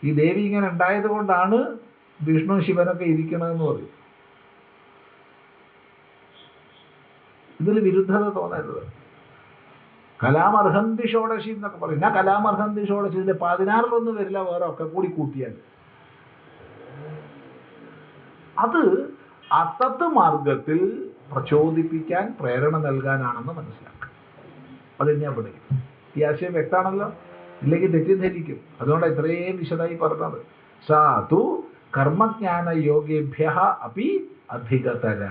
ഈ ദേവി ഇങ്ങനെ ഉണ്ടായത് കൊണ്ടാണ് വിഷ്ണു ശിവനൊക്കെ ഇരിക്കണമെന്ന് പറയും. ഇതിൽ വിരുദ്ധത തോന്നരുത്. കലാമർഹന്തി ഷോഡശി എന്നൊക്കെ പറയും. ഞാൻ കലാമർഹന്തി ഷോഡശി ഇതിന്റെ 16 വരില്ല, വേറെ ഒക്കെ കൂടി കൂട്ടിയാൽ. അത് അത്തത്ത് മാർഗത്തിൽ പ്രചോദിപ്പിക്കാൻ, പ്രേരണ നൽകാനാണെന്ന് മനസ്സിലാക്കുക. അത് ഞാൻ പഠിക്കും. ഈ ആശയം വ്യക്തമാണല്ലോ. ഇല്ലെങ്കിൽ തെറ്റിദ്ധരിക്കും. അതുകൊണ്ടാണ് ഇത്രയും വിശദമായി പറഞ്ഞത്. സാധു കർമ്മജ്ഞാന യോഗേഭ്യ അപി അധികതര.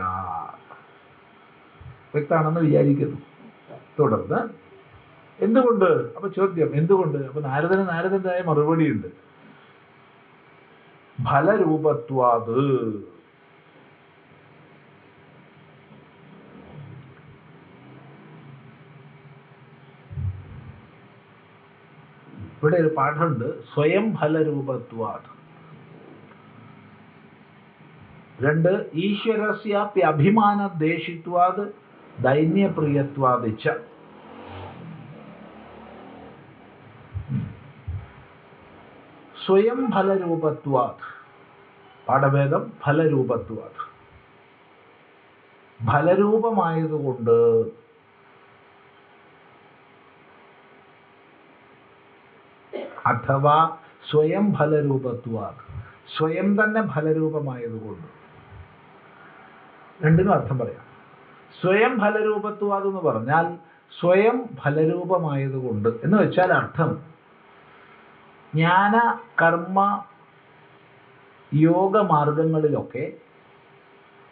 വ്യക്തമാണെന്ന് വിചാരിക്കുന്നു. തുടർന്ന് എന്തുകൊണ്ട്? അപ്പൊ ചോദ്യം എന്തുകൊണ്ട്? അപ്പൊ നാരദൻ്റെതായ മറുപടി ഉണ്ട്. ഫലരൂപത്വാത്. ഇവിടെ ഒരു പാഠമുണ്ട്. സ്വയം ഫലരൂപത്വാത്. 2 ഈശ്വരസ്യാപ്യഭിമാനദ്വേഷിത്വാത് ദൈന്യപ്രിയത്വാദിച്ച. സ്വയം ഫലരൂപത്വാത്. പാഠഭേദം ഫലരൂപത്വാത്. ഫലരൂപമായതുകൊണ്ട് അഥവാ സ്വയം ഫലരൂപത്വാത്. സ്വയം തന്നെ ഫലരൂപമായതുകൊണ്ട്. രണ്ടിനും അർത്ഥം പറയാം. സ്വയം ഫലരൂപത്വാത് എന്ന് പറഞ്ഞാൽ സ്വയം ഫലരൂപമായതുകൊണ്ട് എന്ന് വെച്ചാൽ അർത്ഥം ജ്ഞാന കർമ്മ യോഗമാർഗങ്ങളിലൊക്കെ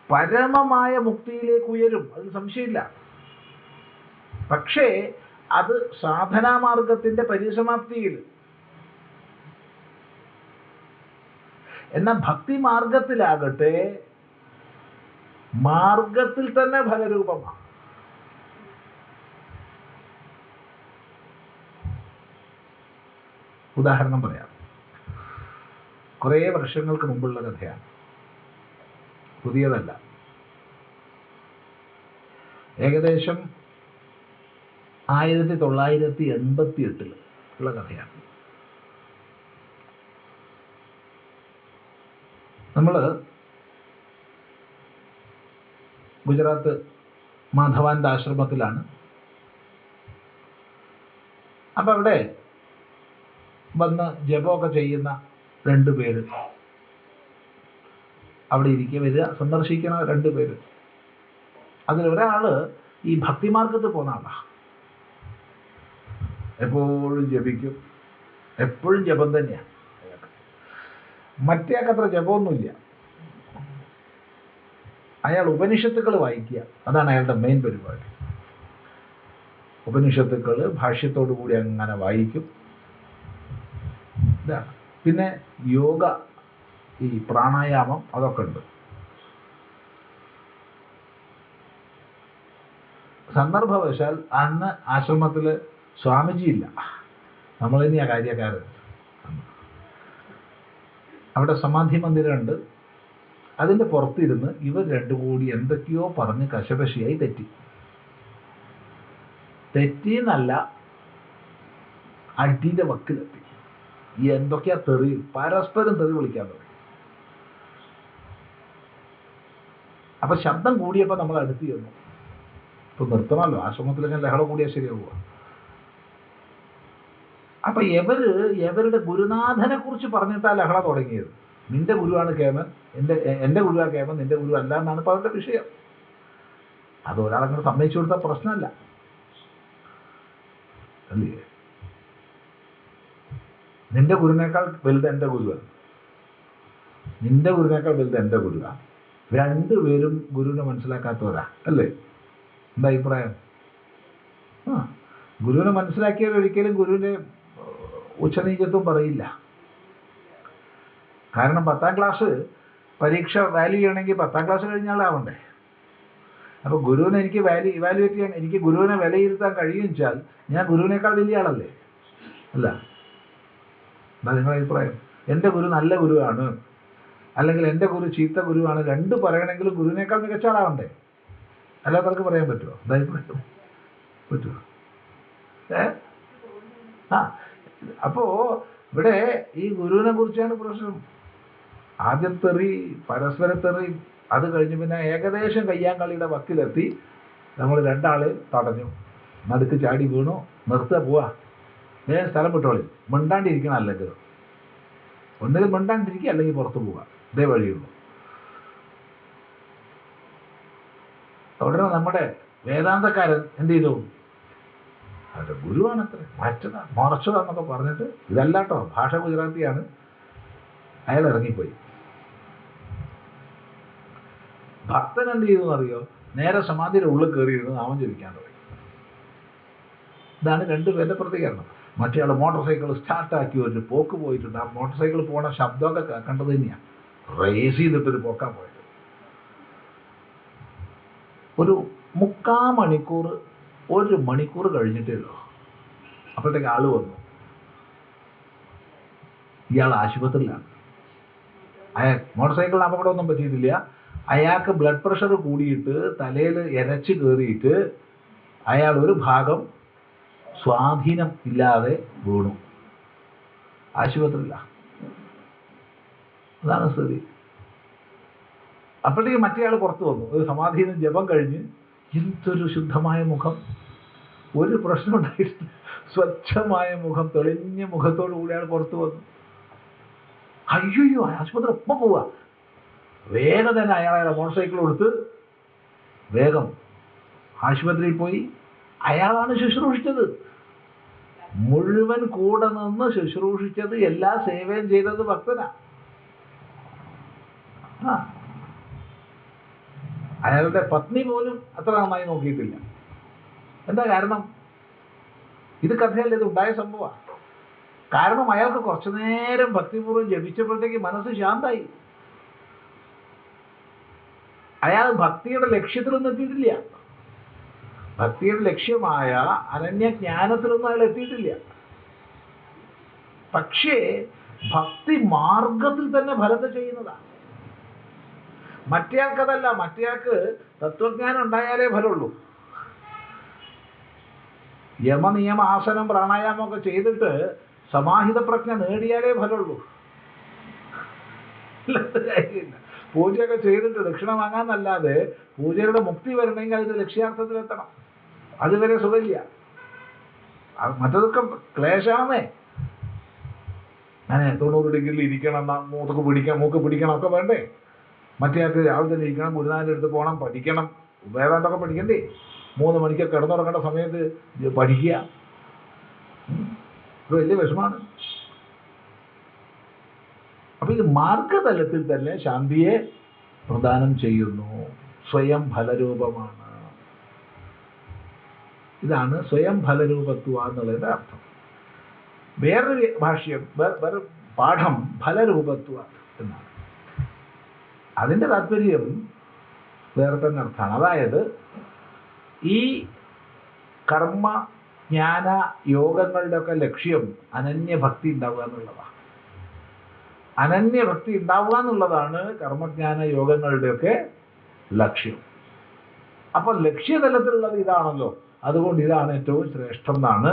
പരമമായ മുക്തിയിലേക്ക് ഉയരും, അതിൽ സംശയമില്ല. പക്ഷേ അത് സാധനാമാർഗത്തിന്റെ പരിസമാപ്തിയിൽ. എന്നാൽ ഭക്തി മാർഗത്തിലാകട്ടെ മാർഗത്തിൽ തന്നെ ഫലരൂപമാണ്. ഉദാഹരണം പറയാം. കുറേ വർഷങ്ങൾക്ക് മുമ്പുള്ള കഥയാണ്, പുതിയതല്ല. ഏകദേശം 1988 ഉള്ള കഥയാണ്. നമ്മൾ ഗുജറാത്ത് മാധവാന്റെ ആശ്രമത്തിലാണ്. അപ്പം അവിടെ വന്ന് ജപമൊക്കെ ചെയ്യുന്ന 2 പേര് അവിടെ ഇരിക്കുക, വരിക, സന്ദർശിക്കണ 2 പേര്. അതിലൊരാൾ ഈ ഭക്തിമാർഗത്തിൽ പോകുന്ന ആളാണ്. എപ്പോഴും ജപിക്കും, എപ്പോഴും ജപം തന്നെയാണ്. മറ്റേ അത്ര ജപമൊന്നുമില്ല. അയാൾ ഉപനിഷത്തുക്കൾ വായിക്കുക, അതാണ് അയാളുടെ മെയിൻ പരിപാടി. ഉപനിഷത്തുക്കൾ ഭാഷ്യത്തോടു കൂടി അങ്ങനെ വായിക്കും. ഇതാണ്. പിന്നെ യോഗ, ഈ പ്രാണായാമം, അതൊക്കെ ഉണ്ട്. സന്ദർഭവശാൽ അന്ന് ആശ്രമത്തിൽ സ്വാമിജി ഇല്ല, നമ്മൾ തന്നെയാ കാര്യക്കാരൻ. അവിടെ സമാധി മന്ദിരമുണ്ട്. അതിൻ്റെ പുറത്തിരുന്ന് ഇവർ 2 കൂടി എന്തൊക്കെയോ പറഞ്ഞ് കശപശിയായി തെറ്റിയെന്നല്ല, അടിയുടെ വക്കിലെത്തി. എന്തൊക്കെയാ തെറി, പരസ്പരം തെറി വിളിക്കാൻ തുടങ്ങി. അപ്പൊ ശബ്ദം കൂടിയപ്പോൾ നമ്മൾ അടുത്ത് ചെന്നു. ഇപ്പൊ നിർത്തണമല്ലോ, ആശ്രമത്തിലൊക്കെ ലഹള കൂടിയാൽ ശരിയാവുക. അപ്പൊ എവരുടെ ഗുരുനാഥനെ കുറിച്ച് പറഞ്ഞിട്ടാ ലഹള തുടങ്ങിയത്. നിന്റെ ഗുരുവാണ് കേമൻ, എൻ്റെ ഗുരുവാ കേമൻ, നിന്റെ ഗുരു അല്ല എന്നാണ് ഇപ്പൊ അവരുടെ വിഷയം. അത് ഒരാളങ്ങനെ സമ്മതിച്ചു കൊടുത്താൽ പ്രശ്നമല്ല, അല്ലേ? നിന്റെ ഗുരുവിനേക്കാൾ വലുത് എൻ്റെ ഗുരുവാണ്, നിന്റെ ഗുരുവിനേക്കാൾ വലുത് എൻ്റെ ഗുരുവാണ്. 2 പേരും ഗുരുവിനെ മനസ്സിലാക്കാത്തവരാ, അല്ലേ? എന്താ അഭിപ്രായം? ഗുരുവിനെ മനസ്സിലാക്കിയവർ ഒരിക്കലും ഗുരുവിൻ്റെ ഉച്ചനീചത്വം പറയില്ല. കാരണം 10ാം ക്ലാസ് പരീക്ഷ വാല്യൂ ചെയ്യണമെങ്കിൽ 10ാം ക്ലാസ് കഴിഞ്ഞാലാവണ്ടേ. അപ്പോൾ ഗുരുവിനെ എനിക്ക് ഇവാലുവേറ്റ് ചെയ്യാൻ, എനിക്ക് ഗുരുവിനെ വിലയിരുത്താൻ കഴിയുമെന്ന് വെച്ചാൽ ഞാൻ ഗുരുവിനേക്കാൾ വലിയ ആളല്ലേ? അല്ല. എന്താ നിങ്ങളുടെ അഭിപ്രായം? എൻ്റെ ഗുരു നല്ല ഗുരുവാണ്, അല്ലെങ്കിൽ എൻ്റെ ഗുരു ചീത്ത ഗുരുവാണ്, 2 പറയണമെങ്കിലും ഗുരുവിനേക്കാൾ മികച്ച ആളാവണ്ടേ? അല്ലാത്തവർക്ക് പറയാൻ പറ്റുമോ? എന്താ അഭിപ്രായം? പറ്റുമോ? അപ്പോ ഇവിടെ ഈ ഗുരുവിനെ കുറിച്ചാണ് പ്രശ്നം. ആദ്യം തെറി, പരസ്പര തെറി, അത് കഴിഞ്ഞ് പിന്നെ ഏകദേശം കയ്യാങ്കളിയുടെ വക്കിലെത്തി. നമ്മൾ 2 ആള് തടഞ്ഞു, നടുക്ക് ചാടി വീണു. നിർത്തുക, പോവാ, വേഗം സ്ഥലം വിട്ടോളി, മിണ്ടാണ്ടിരിക്കണം. അല്ലെങ്കിൽ ഒന്നുകിൽ മിണ്ടാണ്ടിരിക്കുക, അല്ലെങ്കിൽ പുറത്ത് പോവുക. ഇതേ വഴിയുള്ളൂ. ഉടനെ നമ്മുടെ വേദാന്തക്കാരൻ എന്ത് ചെയ്തു? അവരുടെ ഗുരുവാണത്ര, മറച്ചതാന്നൊക്കെ പറഞ്ഞിട്ട്, ഇതല്ലാട്ടോ, ഭാഷ ഗുജറാത്തിയാണ്, അയാൾ ഇറങ്ങിപ്പോയി. ഭക്തൻ എന്ത് ചെയ്തു എന്നറിയോ? നേരെ സമാധിയുടെ ഉള്ളിൽ കയറിയിരുന്നു നാമം ജപിക്കാൻ തുടങ്ങി. ഇതാണ് 2 പേരുടെ പ്രതികരണം. മറ്റേ ആൾ മോട്ടോർ സൈക്കിൾ സ്റ്റാർട്ടാക്കി ഒരു പോക്ക് പോയിട്ടുണ്ട്. ആ മോട്ടോർ സൈക്കിൾ പോണ ശബ്ദമൊക്കെ കേൾക്കേണ്ടത് തന്നെയാണ്. റേസ് ചെയ്തിട്ടൊരു പോക്കാൻ പോയിട്ട് ഒരു 3/4 മണിക്കൂർ, 1 മണിക്കൂർ കഴിഞ്ഞിട്ടേ ഉള്ളൂ. അപ്പോഴത്തേക്ക് ആള് വന്നു. ഇയാൾ ആശുപത്രിയിലാണ്. മോട്ടോർ സൈക്കിളിന് അപകടമൊന്നും പറ്റിയിട്ടില്ല. അയാൾക്ക് ബ്ലഡ് പ്രഷർ കൂടിയിട്ട് തലയിൽ എരച്ച് കയറിയിട്ട് അയാൾ ഒരു ഭാഗം സ്വാധീനം ഇല്ലാതെ വീണു. ആശുപത്രിയിലാണ്. അതാണ് സ്ഥിതി. അപ്പോഴത്തേക്ക് മറ്റേ ആൾ പുറത്തു വന്നു. ഒരു സമാധിയിൽ ജപം കഴിഞ്ഞ്, എന്തൊരു ശുദ്ധമായ മുഖം, ഒരു പ്രശ്നം ഉണ്ടായിട്ട് സ്വച്ഛമായ മുഖം, തെളിഞ്ഞ മുഖത്തോടു കൂടി അയാൾ പുറത്തു വന്നു. അയ്യോ, ആശുപത്രി ഒപ്പം പോവുക. വേഗം തന്നെ അയാളെ മോട്ടോർ സൈക്കിൾ കൊടുത്ത് വേഗം ആശുപത്രിയിൽ പോയി. അയാളാണ് ശുശ്രൂഷിച്ചത്, മുഴുവൻ കൂടെ നിന്ന് ശുശ്രൂഷിച്ചത്, എല്ലാ സേവയും ചെയ്തത് ഭക്തനാ. അയാളുടെ പത്നി പോലും അത്ര നന്നായി നോക്കിയിട്ടില്ല. എന്താ കാരണം? ഇത് കഥയല്ല, ഇത് ഉണ്ടായ സംഭവമാണ്. കാരണം അയാൾക്ക് കുറച്ചു നേരം ഭക്തിപൂർവ്വം ജപിച്ചപ്പോഴത്തേക്ക് മനസ്സ് ശാന്തായി. അയാൾ ഭക്തിയുടെ ലക്ഷ്യത്തിലൊന്നും എത്തിയിട്ടില്ല. ഭക്തിയുടെ ലക്ഷ്യമായ അനന്യജ്ഞാനത്തിലൊന്നും അയാൾ എത്തിയിട്ടില്ല. പക്ഷേ ഭക്തി മാർഗത്തിൽ തന്നെ ഫലത്തെ ചെയ്യുന്നതാണ്. മറ്റേയാൾക്കതല്ല. മറ്റേയാൾക്ക് തത്വജ്ഞാനം ഉണ്ടായാലേ ഫലമുള്ളൂ. യമനിയമ ആസനം പ്രാണായാമം ഒക്കെ ചെയ്തിട്ട് സമാഹിത പ്രജ്ഞ നേടിയാലേ ഫലമുള്ളൂ. കാര്യമില്ല. പൂജയൊക്കെ ചെയ്തിട്ട് ദക്ഷിണ വാങ്ങാന്നല്ലാതെ പൂജയുടെ മുക്തി വരണമെങ്കിൽ അതിന്റെ ലക്ഷ്യാർത്ഥത്തിലെത്തണം. അതുവരെ സുഖമില്ല. മറ്റതൊക്കെ ക്ലേശാണേ. ഞാൻ 90 ഡിഗ്രിയിൽ ഇരിക്കണം, മൂക്ക് പിടിക്കണം ഒക്കെ വേണ്ടേ? മറ്റേയാൾക്ക് രാവിലെ തന്നെ ഇരിക്കണം, ഗുരുനാഥൻ്റെ അടുത്ത് പോകണം, പഠിക്കണം, വേദാന്തമൊക്കെ പഠിക്കണ്ടേ? 3 മണിക്ക് കിടന്നുറങ്ങേണ്ട സമയത്ത് പഠിക്കുക, ഇത് വലിയ വിഷമാണ്. അപ്പൊ ഇത് മാർഗതലത്തിൽ തന്നെ ശാന്തിയെ പ്രദാനം ചെയ്യുന്നു. സ്വയം ഫലരൂപമാണ്. ഇതാണ് സ്വയം ഫലരൂപത്വ എന്നുള്ളതിന്റെ അർത്ഥം. വേറൊരു ഭാഷ്യം, വേറെ പാഠം ഫലരൂപത്വ എന്നാണ്. അതിന്റെ താല്പര്യം വേറെ തന്നെ അർത്ഥമാണ്. അതായത് ഈ കർമ്മ ജ്ഞാന യോഗങ്ങളുടെ ഒക്കെ ലക്ഷ്യം അനന്യഭക്തി ഉണ്ടാവുക എന്നുള്ളതാണ്. അനന്യഭക്തി ഉണ്ടാവുക എന്നുള്ളതാണ് കർമ്മജ്ഞാന യോഗങ്ങളുടെയൊക്കെ ലക്ഷ്യം. അപ്പൊ ലക്ഷ്യതലത്തിലുള്ളത് ഇതാണല്ലോ, അതുകൊണ്ട് ഇതാണ് ഏറ്റവും ശ്രേഷ്ഠം എന്നാണ്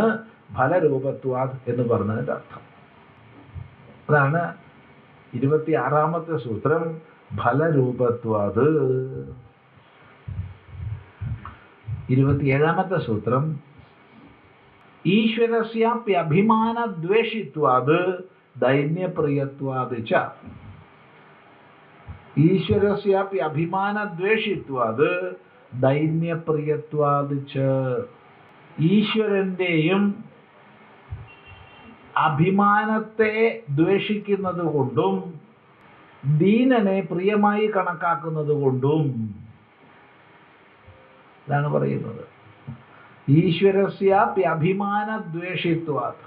ഫലരൂപത്വാദ് എന്ന് പറഞ്ഞതിന്റെ അർത്ഥം. അതാണ് 26ാമത്തെ സൂത്രം, ഫലരൂപത്വാദ്. 27ാമത്തെ സൂത്രം, ഈശ്വരസ്യാപ്യഭിമാനദ്വേഷിത്വാദ് ദൈന്യപ്രിയത്വാദ് ച. ഈശ്വരസ്യാപ്യഭിമാനദ്വേഷിത്വാദ് ദൈന്യപ്രിയത്വാദ് ച. ഈശ്വരന്റെയും അഭിമാനത്തെ ദ്വേഷിക്കുന്നത് കൊണ്ടും ദീനനെ പ്രിയമായി കണക്കാക്കുന്നത് കൊണ്ടും ഇതാണ് പറയുന്നത്. ഈശ്വരസ്യാപ്യഭിമാനദ്വേഷിത്വാദ്,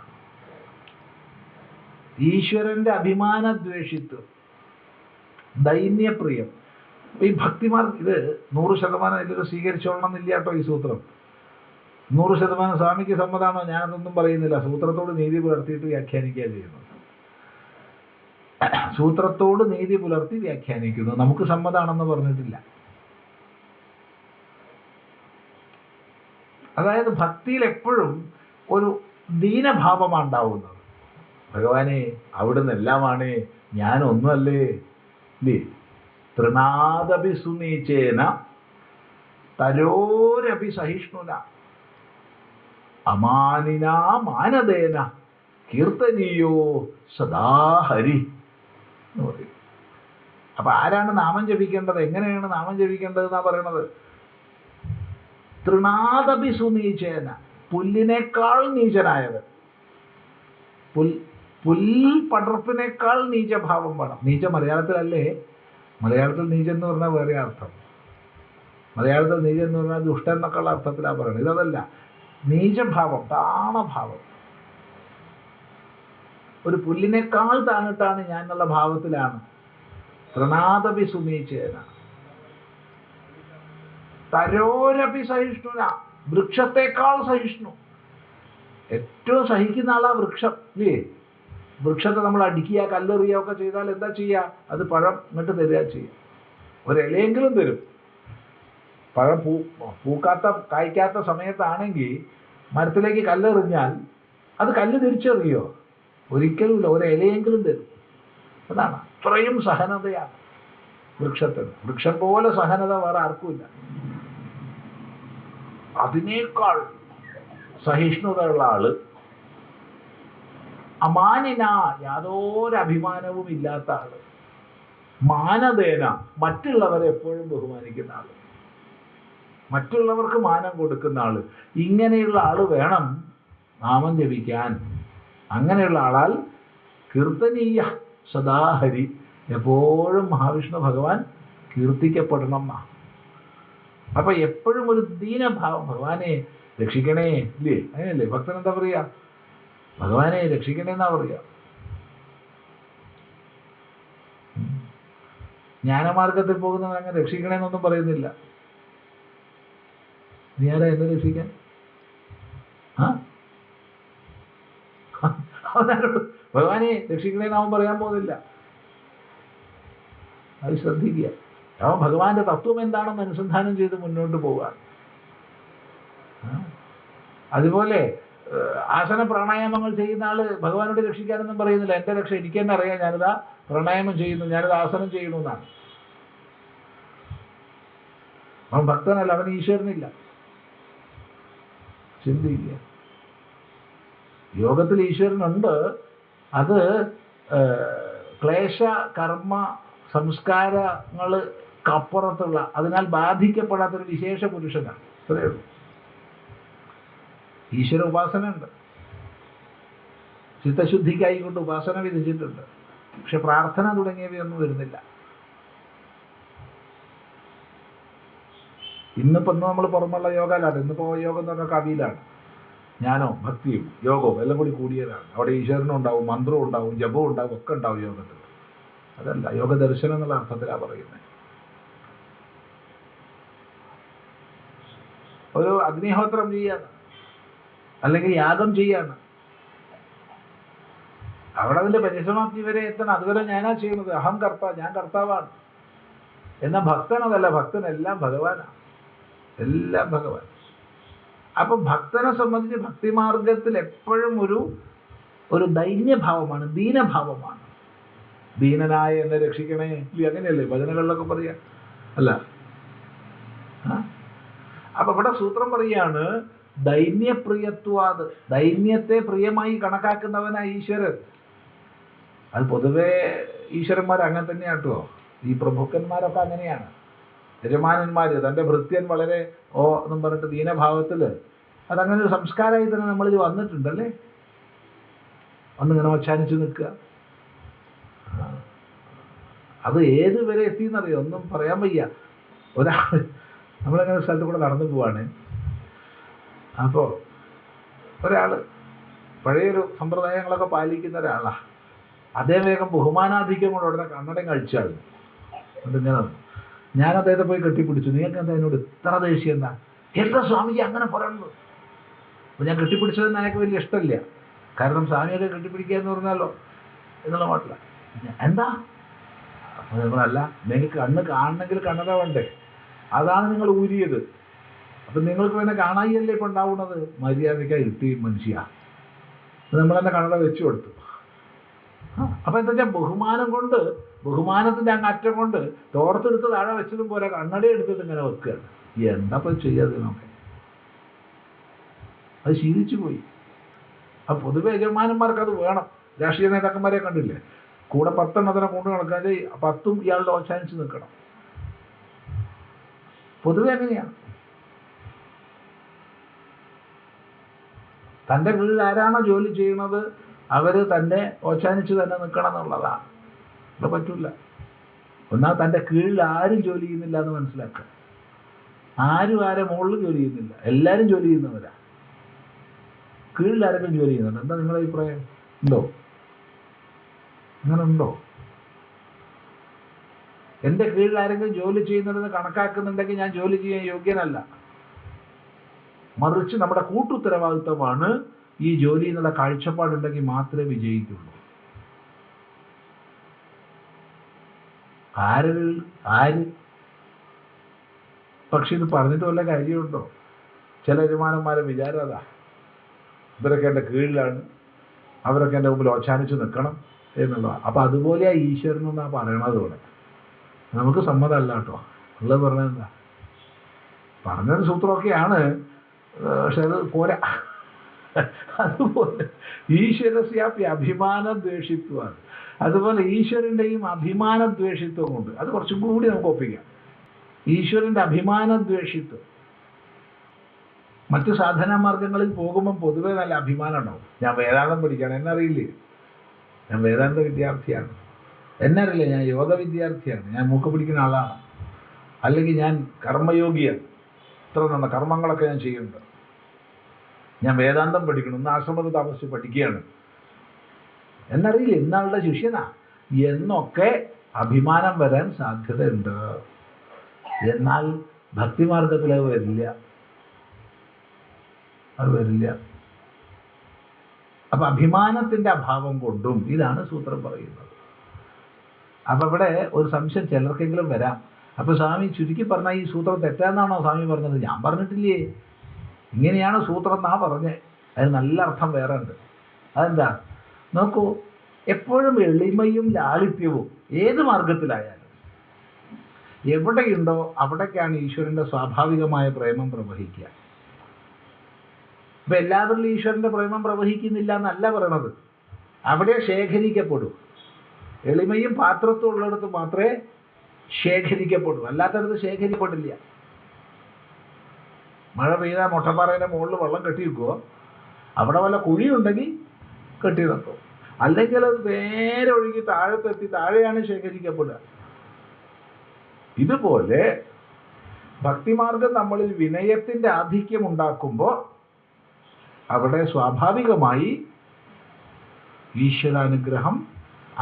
ഈശ്വരന്റെ അഭിമാനദ്വേഷിത്വം, ദൈന്യപ്രിയം. ഈ ഭക്തിമാർ ഇത് 100% ഇതിൽ സ്വീകരിച്ചോളണം എന്നില്ല കേട്ടോ. ഈ സൂത്രം 100% സ്വാമിക്ക് സമ്മതമാണോ? ഞാനതൊന്നും പറയുന്നില്ല. സൂത്രത്തോട് നീതി പുലർത്തിയിട്ട് വ്യാഖ്യാനിക്കുക ചെയ്യുന്നത്. സൂത്രത്തോട് നീതി പുലർത്തി വ്യാഖ്യാനിക്കുന്നു. നമുക്ക് സമ്മതമാണെന്ന് പറഞ്ഞിട്ടില്ല. അതായത് ഭക്തിയിൽ എപ്പോഴും ഒരു ദീനഭാവമാണ് ഉണ്ടാവുന്നത്. ഭഗവാനെ, അവിടുന്ന് എല്ലാമാണ്, ഞാനൊന്നുമല്ലേ. തൃണാദപി സുനീചേന തരോരപി സഹിഷ്ണുന അമാനിനാ മാനദേന കീർത്തനീയോ സദാ ഹരി എന്ന് പറയും. അപ്പൊ ആരാണ് നാമം ജപിക്കേണ്ടത്, എങ്ങനെയാണ് നാമം ജപിക്കേണ്ടത് എന്നാ പറയണത്? തൃണാദപി സുനീചേന, പുല്ലിനേക്കാൾ നീചനായത്. പുൽപടർപ്പിനേക്കാൾ നീചഭാവം വേണം. നീച മലയാളത്തിലല്ലേ? മലയാളത്തിൽ നീചൻ എന്ന് പറഞ്ഞാൽ വേറെ അർത്ഥം. മലയാളത്തിൽ നീചൻ എന്ന് പറഞ്ഞാൽ ദുഷ്ടൻ എന്നൊക്കെ ഉള്ള അർത്ഥത്തിലാണ് പറയുന്നത്. ഇതല്ല, നീചഭാവം, താണഭാവം. ഒരു പുല്ലിനേക്കാൾ താണിട്ടാണ് ഞാൻ എന്നുള്ള ഭാവത്തിലാണ്. തൃണാദപി സുനീചേന തരോരപി സഹിഷ്ണുന, വൃക്ഷത്തെക്കാൾ സഹിഷ്ണു. ഏറ്റവും സഹിക്കുന്ന ആളാ വൃക്ഷം, ഇല്ലേ? വൃക്ഷത്തെ നമ്മൾ അടിക്കുക, കല്ലെറിയുക ഒക്കെ ചെയ്താൽ എന്താ ചെയ്യുക? അത് പഴം ഇങ്ങോട്ട് തരിക ചെയ്യുക. ഒരിലയെങ്കിലും തരും. പഴം പൂക്കാത്ത കായ്ക്കാത്ത സമയത്താണെങ്കിൽ മരത്തിലേക്ക് കല്ലെറിഞ്ഞാൽ അത് കല്ല് തിരിച്ചെറിയോ? ഒരിക്കലുമില്ല. ഒരിലയെങ്കിലും തരും. അതാണ്, അത്രയും സഹനതയാണ് വൃക്ഷത്തിന്. വൃക്ഷം പോലെ സഹനത വേറെ ആർക്കുമില്ല. അതിനേക്കാൾ സഹിഷ്ണുതയുള്ള ആള് അമാനിന, യാതൊരഭിമാനവും ഇല്ലാത്ത ആള്. മാനദേന, മറ്റുള്ളവരെ എപ്പോഴും ബഹുമാനിക്കുന്ന ആള്, മറ്റുള്ളവർക്ക് മാനം കൊടുക്കുന്ന ആള്. ഇങ്ങനെയുള്ള ആള് വേണം നാമം ജപിക്കാൻ. അങ്ങനെയുള്ള ആളാൽ കീർത്തനീയ സദാഹരി, എപ്പോഴും മഹാവിഷ്ണു ഭഗവാൻ കീർത്തിക്കപ്പെടണം എന്നാ. അപ്പൊ എപ്പോഴും ഒരു ദീനഭാവം, ഭഗവാനെ രക്ഷിക്കണേ, ഇല്ലേ? അങ്ങനെയല്ലേ ഭക്തൻ എന്താ പറയാ? ഭഗവാനെ രക്ഷിക്കണേ എന്നാ പറയാ. ജ്ഞാനമാർഗത്തിൽ പോകുന്നവൻ അങ്ങനെ രക്ഷിക്കണേന്നൊന്നും പറയുന്നില്ല. നീ ആരാ എന്നെ രക്ഷിക്കാൻ? അവനാരോട് ഭഗവാനെ രക്ഷിക്കണേന്ന് അവൻ പറയാൻ പോകുന്നില്ല. അത് ശ്രദ്ധിക്കുക. അവൻ ഭഗവാന്റെ തത്വം എന്താണെന്ന് അനുസന്ധാനം ചെയ്ത് മുന്നോട്ട് പോവാൻ. അതുപോലെ ആസന പ്രാണായാമങ്ങൾ ചെയ്യുന്ന ആള് ഭഗവാനോട് രക്ഷിക്കാനൊന്നും പറയുന്നില്ല. എൻ്റെ രക്ഷ എനിക്ക് തന്നെ അറിയാം, ഞാനിതാ പ്രാണായാമം ചെയ്യുന്നു, ഞാനിത് ആസനം ചെയ്യുന്നു എന്നാണ്. അവൻ ഭക്തനല്ല, അവൻ ഈശ്വരനില്ല. ചിന്തിക്കുക. യോഗത്തിൽ ഈശ്വരനുണ്ട്. അത് ക്ലേശ കർമ്മ സംസ്കാരങ്ങൾക്കപ്പുറത്തുള്ള, അതിനാൽ ബാധിക്കപ്പെടാത്തൊരു വിശേഷ പുരുഷനാണ്. അത്രയേ ഉള്ളൂ. ഈശ്വര ഉപാസന ഉണ്ട്, ചിത്തശുദ്ധിക്കായിക്കൊണ്ട് ഉപാസന വിധിച്ചിട്ടുണ്ട്. പക്ഷെ പ്രാർത്ഥന തുടങ്ങിയവയൊന്നും വരുന്നില്ല. ഇന്നിപ്പോൾ നമ്മൾ പുറമുള്ള യോഗയിലാണ്. ഇന്നിപ്പോൾ യോഗം എന്ന് പറഞ്ഞാൽ കവിയിലാണ്. ജ്ഞാനോ ഭക്തിയും യോഗവും എല്ലാം കൂടി കൂടിയതാണ്. അവിടെ ഈശ്വരനും ഉണ്ടാവും, മന്ത്രവും ഉണ്ടാവും, ജപവും ഉണ്ടാവും, ഒക്കെ ഉണ്ടാവും യോഗത്തിൽ. അതല്ല യോഗ ദർശനം എന്നുള്ള അർത്ഥത്തിലാണ് പറയുന്നത്. ഒരു അഗ്നിഹോത്രം ചെയ്യാണ്, അല്ലെങ്കിൽ യാഗം ചെയ്യാണ്. അവിടെ അതിൻ്റെ പരിസമാപ്തി വരെ എത്തണം. അതുവരെ ഞാനാ ചെയ്യുന്നത്, അഹം കർത്ത, ഞാൻ കർത്താവാണ്. എന്നാൽ ഭക്തൻ അതല്ല. ഭക്തൻ എല്ലാം ഭഗവാനാണ്, എല്ലാം ഭഗവാൻ. അപ്പൊ ഭക്തനെ സംബന്ധിച്ച് ഭക്തിമാർഗത്തിൽ എപ്പോഴും ഒരു ദൈന്യഭാവമാണ്, ദീനഭാവമാണ്. ദീനനായ എന്നെ രക്ഷിക്കണേ, അങ്ങനെയല്ലേ ഭജനകളിലൊക്കെ പറയാ അല്ല. അപ്പൊ ഇവിടെ സൂത്രം പറയാണ്, ദൈന്യപ്രിയത്വാത്, ദൈന്യത്തെ പ്രിയമായി കണക്കാക്കുന്നവനാ ഈശ്വരൻ. അത് പൊതുവെ ഈശ്വരന്മാർ അങ്ങനെ തന്നെയാട്ടോ. ഈ പ്രഭുക്കന്മാരൊക്കെ അങ്ങനെയാണ്. യജമാനന്മാർ തൻ്റെ ഭൃത്യൻ വളരെ എന്നും പറഞ്ഞിട്ട് ദീനഭാവത്തിൽ, അതങ്ങനെ ഒരു സംസ്കാരമായി തന്നെ നമ്മളിത് വന്നിട്ടുണ്ടല്ലേ. ഒന്നിങ്ങനെ വച്ചാനിച്ച് നിൽക്കുക. അത് ഏത് വരെ എത്തിയെന്നറിയോ, ഒന്നും പറയാൻ വയ്യ. നമ്മളങ്ങനെ സ്ഥലത്ത് കൂടെ നടന്നു പോവാണ്. അപ്പോൾ ഒരാൾ പഴയൊരു സമ്പ്രദായങ്ങളൊക്കെ പാലിക്കുന്ന ഒരാളാണ്. അതേ വേഗം ബഹുമാനാധിക്യം കൊണ്ട് ഉടനെ കണ്ണടം കഴിച്ചാണ്. അതിങ്ങനെ ഞാൻ അദ്ദേഹത്തെ പോയി കെട്ടിപ്പിടിച്ചു. നിങ്ങൾക്ക് എന്താ എന്നോട് ഇത്ര ദേഷ്യം? എന്താ സ്വാമിജി അങ്ങനെ പറയുന്നത്? അപ്പോൾ ഞാൻ കെട്ടിപ്പിടിച്ചതെന്ന് എനിക്ക് വലിയ ഇഷ്ടമില്ല. കാരണം സ്വാമിയൊക്കെ കെട്ടിപ്പിടിക്കുക എന്ന് പറഞ്ഞാലോ എന്നുള്ള മാറ്റില്ല. എന്താ അപ്പോൾ നിങ്ങളല്ല, നിങ്ങൾക്ക് കണ്ണ് കാണണമെങ്കിൽ കണ്ണട വേണ്ടേ? അതാണ് നിങ്ങൾ ഊരിയത്. അപ്പം നിങ്ങൾക്ക് പിന്നെ കാണായിയല്ലേ ഇപ്പം ഉണ്ടാവുന്നത്? മര്യാദയ്ക്കായി കിട്ടി മനുഷ്യ. നമ്മളെന്നെ കണ്ണട വെച്ചു കൊടുത്തു. അപ്പം എന്താ വെച്ചാൽ ബഹുമാനം കൊണ്ട്, ബഹുമാനത്തിൻ്റെ അങ്ങ് അറ്റം കൊണ്ട് തോർത്തെടുത്ത് താഴെ വെച്ചതും പോലെ കണ്ണട എടുത്തിട്ട് ഇങ്ങനെ വെക്കുകയാണ്. എന്താപ്പം ചെയ്യാതിനൊക്കെ അത് ശീലിച്ചു പോയി. അപ്പം പൊതുവെ യജമാനന്മാർക്ക് അത് വേണം. രാഷ്ട്രീയ നേതാക്കന്മാരെ കണ്ടില്ലേ, കൂടെ 10 എണ്ണത്തിനെ കൊണ്ട് നടക്കാതെ 10ഉം ഇയാളുടെ ഓച്ചാനിച്ച് നിൽക്കണം. പൊതുവെ അങ്ങനെയാണ്. തൻ്റെ കീഴിൽ ആരാണോ ജോലി ചെയ്യുന്നത് അവർ തന്നെ ഓച്ചാനിച്ച് തന്നെ നിൽക്കണം എന്നുള്ളതാണ്. അത് പറ്റില്ല. ഒന്നാമത് തൻ്റെ കീഴിൽ ആരും ജോലി ചെയ്യുന്നില്ല എന്ന് മനസ്സിലാക്കുക. ആരും ആരെ മുകളിൽ ജോലി ചെയ്യുന്നില്ല, എല്ലാവരും ജോലി ചെയ്യുന്നവരാ. കീഴിൽ ആരെങ്കിലും ജോലി ചെയ്യുന്നുണ്ട്? എന്താ നിങ്ങളുടെ അഭിപ്രായം? ഉണ്ടോ? അങ്ങനെ ഉണ്ടോ? എൻ്റെ കീഴിൽ ആരെങ്കിലും ജോലി ചെയ്യുന്നുണ്ടെന്ന് കണക്കാക്കുന്നുണ്ടെങ്കിൽ ഞാൻ ജോലി ചെയ്യാൻ യോഗ്യനല്ല. മറിച്ച് നമ്മുടെ കൂട്ടുത്തരവാദിത്വമാണ് ഈ ജോലി എന്നുള്ള കാഴ്ചപ്പാടുണ്ടെങ്കിൽ മാത്രമേ വിജയിക്കുള്ളൂ. ആര് പക്ഷെ ഇത് പറഞ്ഞിട്ട് വല്ല കാര്യമുണ്ടോ? ചില യജമാനന്മാരെ വിചാരം അതാ, ഇവരൊക്കെ എൻ്റെ കീഴിലാണ്, അവരൊക്കെ എൻ്റെ മുമ്പിൽ ഓച്ചാനിച്ച് നിൽക്കണം എന്നുള്ളതാണ്. അപ്പം അതുപോലെയാ ഈശ്വരനെന്നാണ് പറയണത്. ഇവിടെ നമുക്ക് സമ്മതമല്ല കേട്ടോ. ഉള്ളത് പറഞ്ഞത് എന്താ, പറഞ്ഞൊരു സൂത്രമൊക്കെയാണ്, പക്ഷെ അത് പോരാ. അതുപോലെ ഈശ്വരസ്യാപി അഭിമാനദ്വേഷിത്വമാണ്. അതുപോലെ ഈശ്വരൻ്റെയും അഭിമാനദ്വേഷിത്വം കൊണ്ട് അത് കുറച്ചും കൂടി നമുക്ക് ഒപ്പിക്കാം. ഈശ്വരൻ്റെ അഭിമാനദ്വേഷിത്വം. മറ്റു സാധനാമാർഗങ്ങളിൽ പോകുമ്പം പൊതുവെ നല്ല അഭിമാനം ഉണ്ടാവും. ഞാൻ വേദാന്തം പഠിക്കുകയാണ്, എന്നറിയില്ലേ, ഞാൻ വേദാന്ത വിദ്യാർത്ഥിയാണ്, എന്നറിയില്ല, ഞാൻ യോഗ വിദ്യാർത്ഥിയാണ്, ഞാൻ മൂക്ക് പിടിക്കുന്ന ആളാണ്, അല്ലെങ്കിൽ ഞാൻ കർമ്മയോഗിയാണ്, ഇത്ര നല്ല കർമ്മങ്ങളൊക്കെ ഞാൻ ചെയ്യുന്നുണ്ട്, ഞാൻ വേദാന്തം പഠിക്കണം, ഇന്ന് ആശ്രമത്തിൽ താമസിച്ച് പഠിക്കുകയാണ്, എന്നറിയില്ല, ഇന്നാളുടെ ശിഷ്യനാ എന്നൊക്കെ അഭിമാനം വരാൻ സാധ്യതയുണ്ട്. എന്നാൽ ഭക്തിമാർഗത്തിൽ അത് വരില്ല, അത് വരില്ല. അപ്പം അഭിമാനത്തിൻ്റെ അഭാവം കൊണ്ടും ഇതാണ് സൂത്രം പറയുന്നത്. അപ്പം ഇവിടെ ഒരു സംശയം ചിലർക്കെങ്കിലും വരാം. അപ്പോൾ സ്വാമി ചുരുക്കി പറഞ്ഞാൽ ഈ സൂത്രം തെറ്റാന്നാണോ സ്വാമി പറഞ്ഞത്? ഞാൻ പറഞ്ഞിട്ടില്ലേ, ഇങ്ങനെയാണ് സൂത്രം എന്നാ പറഞ്ഞത്. അതിന് നല്ല അർത്ഥം വേറെ ഉണ്ട്. അതെന്താ നോക്കൂ, എപ്പോഴും എളിമയും ലാളിത്യവും ഏത് മാർഗത്തിലായാലും എവിടെയുണ്ടോ അവിടേക്കാണ് ഈശ്വരൻ്റെ സ്വാഭാവികമായ പ്രേമം പ്രവഹിക്കുക. അപ്പം എല്ലാവരിലും ഈശ്വരൻ്റെ പ്രേമം പ്രവഹിക്കുന്നില്ല എന്നല്ല പറയണത്, അവിടെ ശേഖരിക്കപ്പെടും. എളിമയും പാത്രത്വം ഉള്ളിടത്ത് മാത്രമേ ശേഖരിക്കപ്പെടൂ, അല്ലാത്തടത്ത് ശേഖരിക്കപ്പെടില്ല. മഴ പെയ്താൽ മൊട്ടപ്പാറയുടെ മുകളിൽ വെള്ളം കെട്ടി വെക്കുക, അവിടെ വല്ല കുഴിയുണ്ടെങ്കിൽ കെട്ടി വെക്കും, അല്ലെങ്കിൽ അത് നേരെ ഒഴുകി താഴത്തെത്തി താഴെയാണ് ശേഖരിക്കപ്പെടുക. ഇതുപോലെ ഭക്തിമാർഗം നമ്മളിൽ വിനയത്തിൻ്റെ ആധിക്യം ഉണ്ടാക്കുമ്പോൾ അവിടെ സ്വാഭാവികമായി ഈശ്വരാനുഗ്രഹം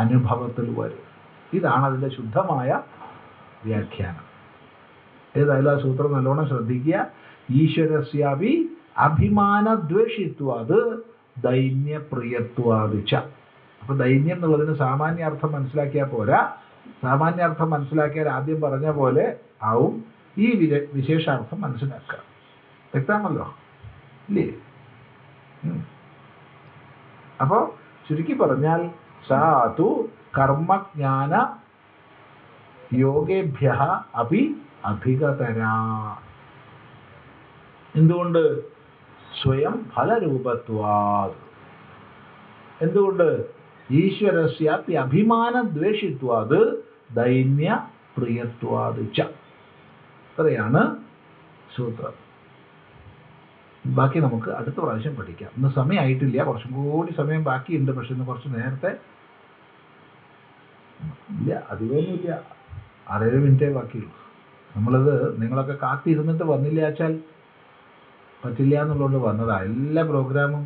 അനുഭവത്തിൽ വരും. ഇതാണ് അതിൻ്റെ ശുദ്ധമായ വ്യാഖ്യാനം. ഏതായാലും ആ സൂത്രം നല്ലോണം ശ്രദ്ധിക്കുക. ഈശ്വരസ്യാപി അഭിമാനദ്വേഷിത്വാത് ദൈന്യപ്രിയത്വാദിച്ച. അപ്പൊ ദൈന്യം എന്നുള്ളതിന് സാമാന്യാർത്ഥം മനസ്സിലാക്കിയാൽ പോരാ. സാമാന്യാർത്ഥം മനസ്സിലാക്കിയാൽ ആദ്യം പറഞ്ഞ പോലെ ആവും ഈ വിശേഷാർത്ഥം മനസ്സിലാക്കുക. വ്യക്തമാണല്ലോ ഇല്ലേ? അപ്പോ ചുരുക്കി പറഞ്ഞാൽ സാധു കർമ്മജ്ഞാന യോഗേഭ്യ അപി അധികതരാ. എന്തുകൊണ്ട്? സ്വയം ഫലരൂപത്വാത്. എന്തുകൊണ്ട്? ഈശ്വരസ്യാപി അഭിമാനദ്വേഷിത്വാത് ദൈന്യ പ്രിയത്വാദിച്ച. അത്രയാണ് സൂത്രം. ബാക്കി നമുക്ക് അടുത്ത പ്രാവശ്യം പഠിക്കാം. ഇന്ന് സമയമായിട്ടില്ല, കുറച്ചും കൂടി സമയം ബാക്കിയുണ്ട്. പക്ഷെ ഇന്ന് കുറച്ച് നേരത്തെ ഇല്ല, അധികമൊന്നുമില്ല, 6-7 മിനിറ്റേ ബാക്കിയുള്ളൂ. നമ്മളത് നിങ്ങളൊക്കെ കാത്തിരുന്നിട്ട് വന്നില്ല വെച്ചാൽ പറ്റില്ല എന്നുള്ളതുകൊണ്ട് വന്നതാ. എല്ലാ പ്രോഗ്രാമും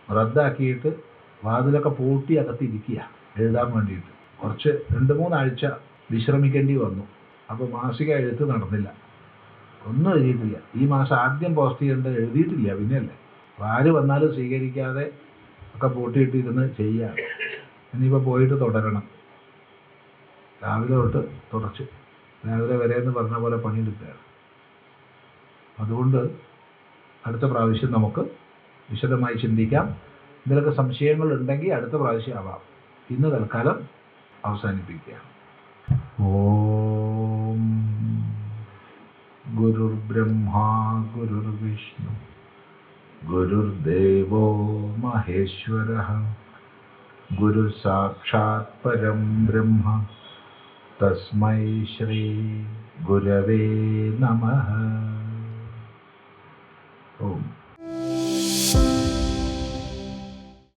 റദ്ദാക്കിയിട്ട് വാതിലൊക്കെ പൂട്ടി അകത്തിരിക്കുക എഴുതാൻ വേണ്ടിയിട്ട്. കുറച്ച് 2-3 ആഴ്ച വിശ്രമിക്കേണ്ടി വന്നു. അപ്പോൾ മാസിക എഴുത്ത് നടന്നില്ല, ഒന്നും എഴുതിയിട്ടില്ല. ഈ മാസം ആദ്യം പോസ്റ്റ് ചെയ്യേണ്ടത് എഴുതിയിട്ടില്ല, പിന്നെയല്ലേ. അപ്പോൾ ആര് വന്നാലും സ്വീകരിക്കാതെ ഒക്കെ പൂട്ടിയിട്ടിരുന്ന് ചെയ്യാം. ഇനിയിപ്പോൾ പോയിട്ട് തുടരണം. രാവിലെ തൊട്ട് തുടച്ച് രാവിലെ വരെ എന്ന് പറഞ്ഞ പോലെ പണിയെടുക്കുകയാണ്. അതുകൊണ്ട് അടുത്ത പ്രാവശ്യം നമുക്ക് വിശദമായി ചിന്തിക്കാം. ഇതിലൊക്കെ സംശയങ്ങൾ ഉണ്ടെങ്കിൽ അടുത്ത പ്രാവശ്യം ആവാം. ഇന്ന് തൽക്കാലം അവസാനിപ്പിക്കുക. ഓം ഗുരുർബ്രഹ്മാ ഗുരുർവിഷ്ണു ഗുരുർദേവോ മഹേശ്വരഃ ഗുരു സാക്ഷാത് പരം ബ്രഹ്മ തസ്മൈ ശ്രീ ഗുരവേ നമഃ. ഓം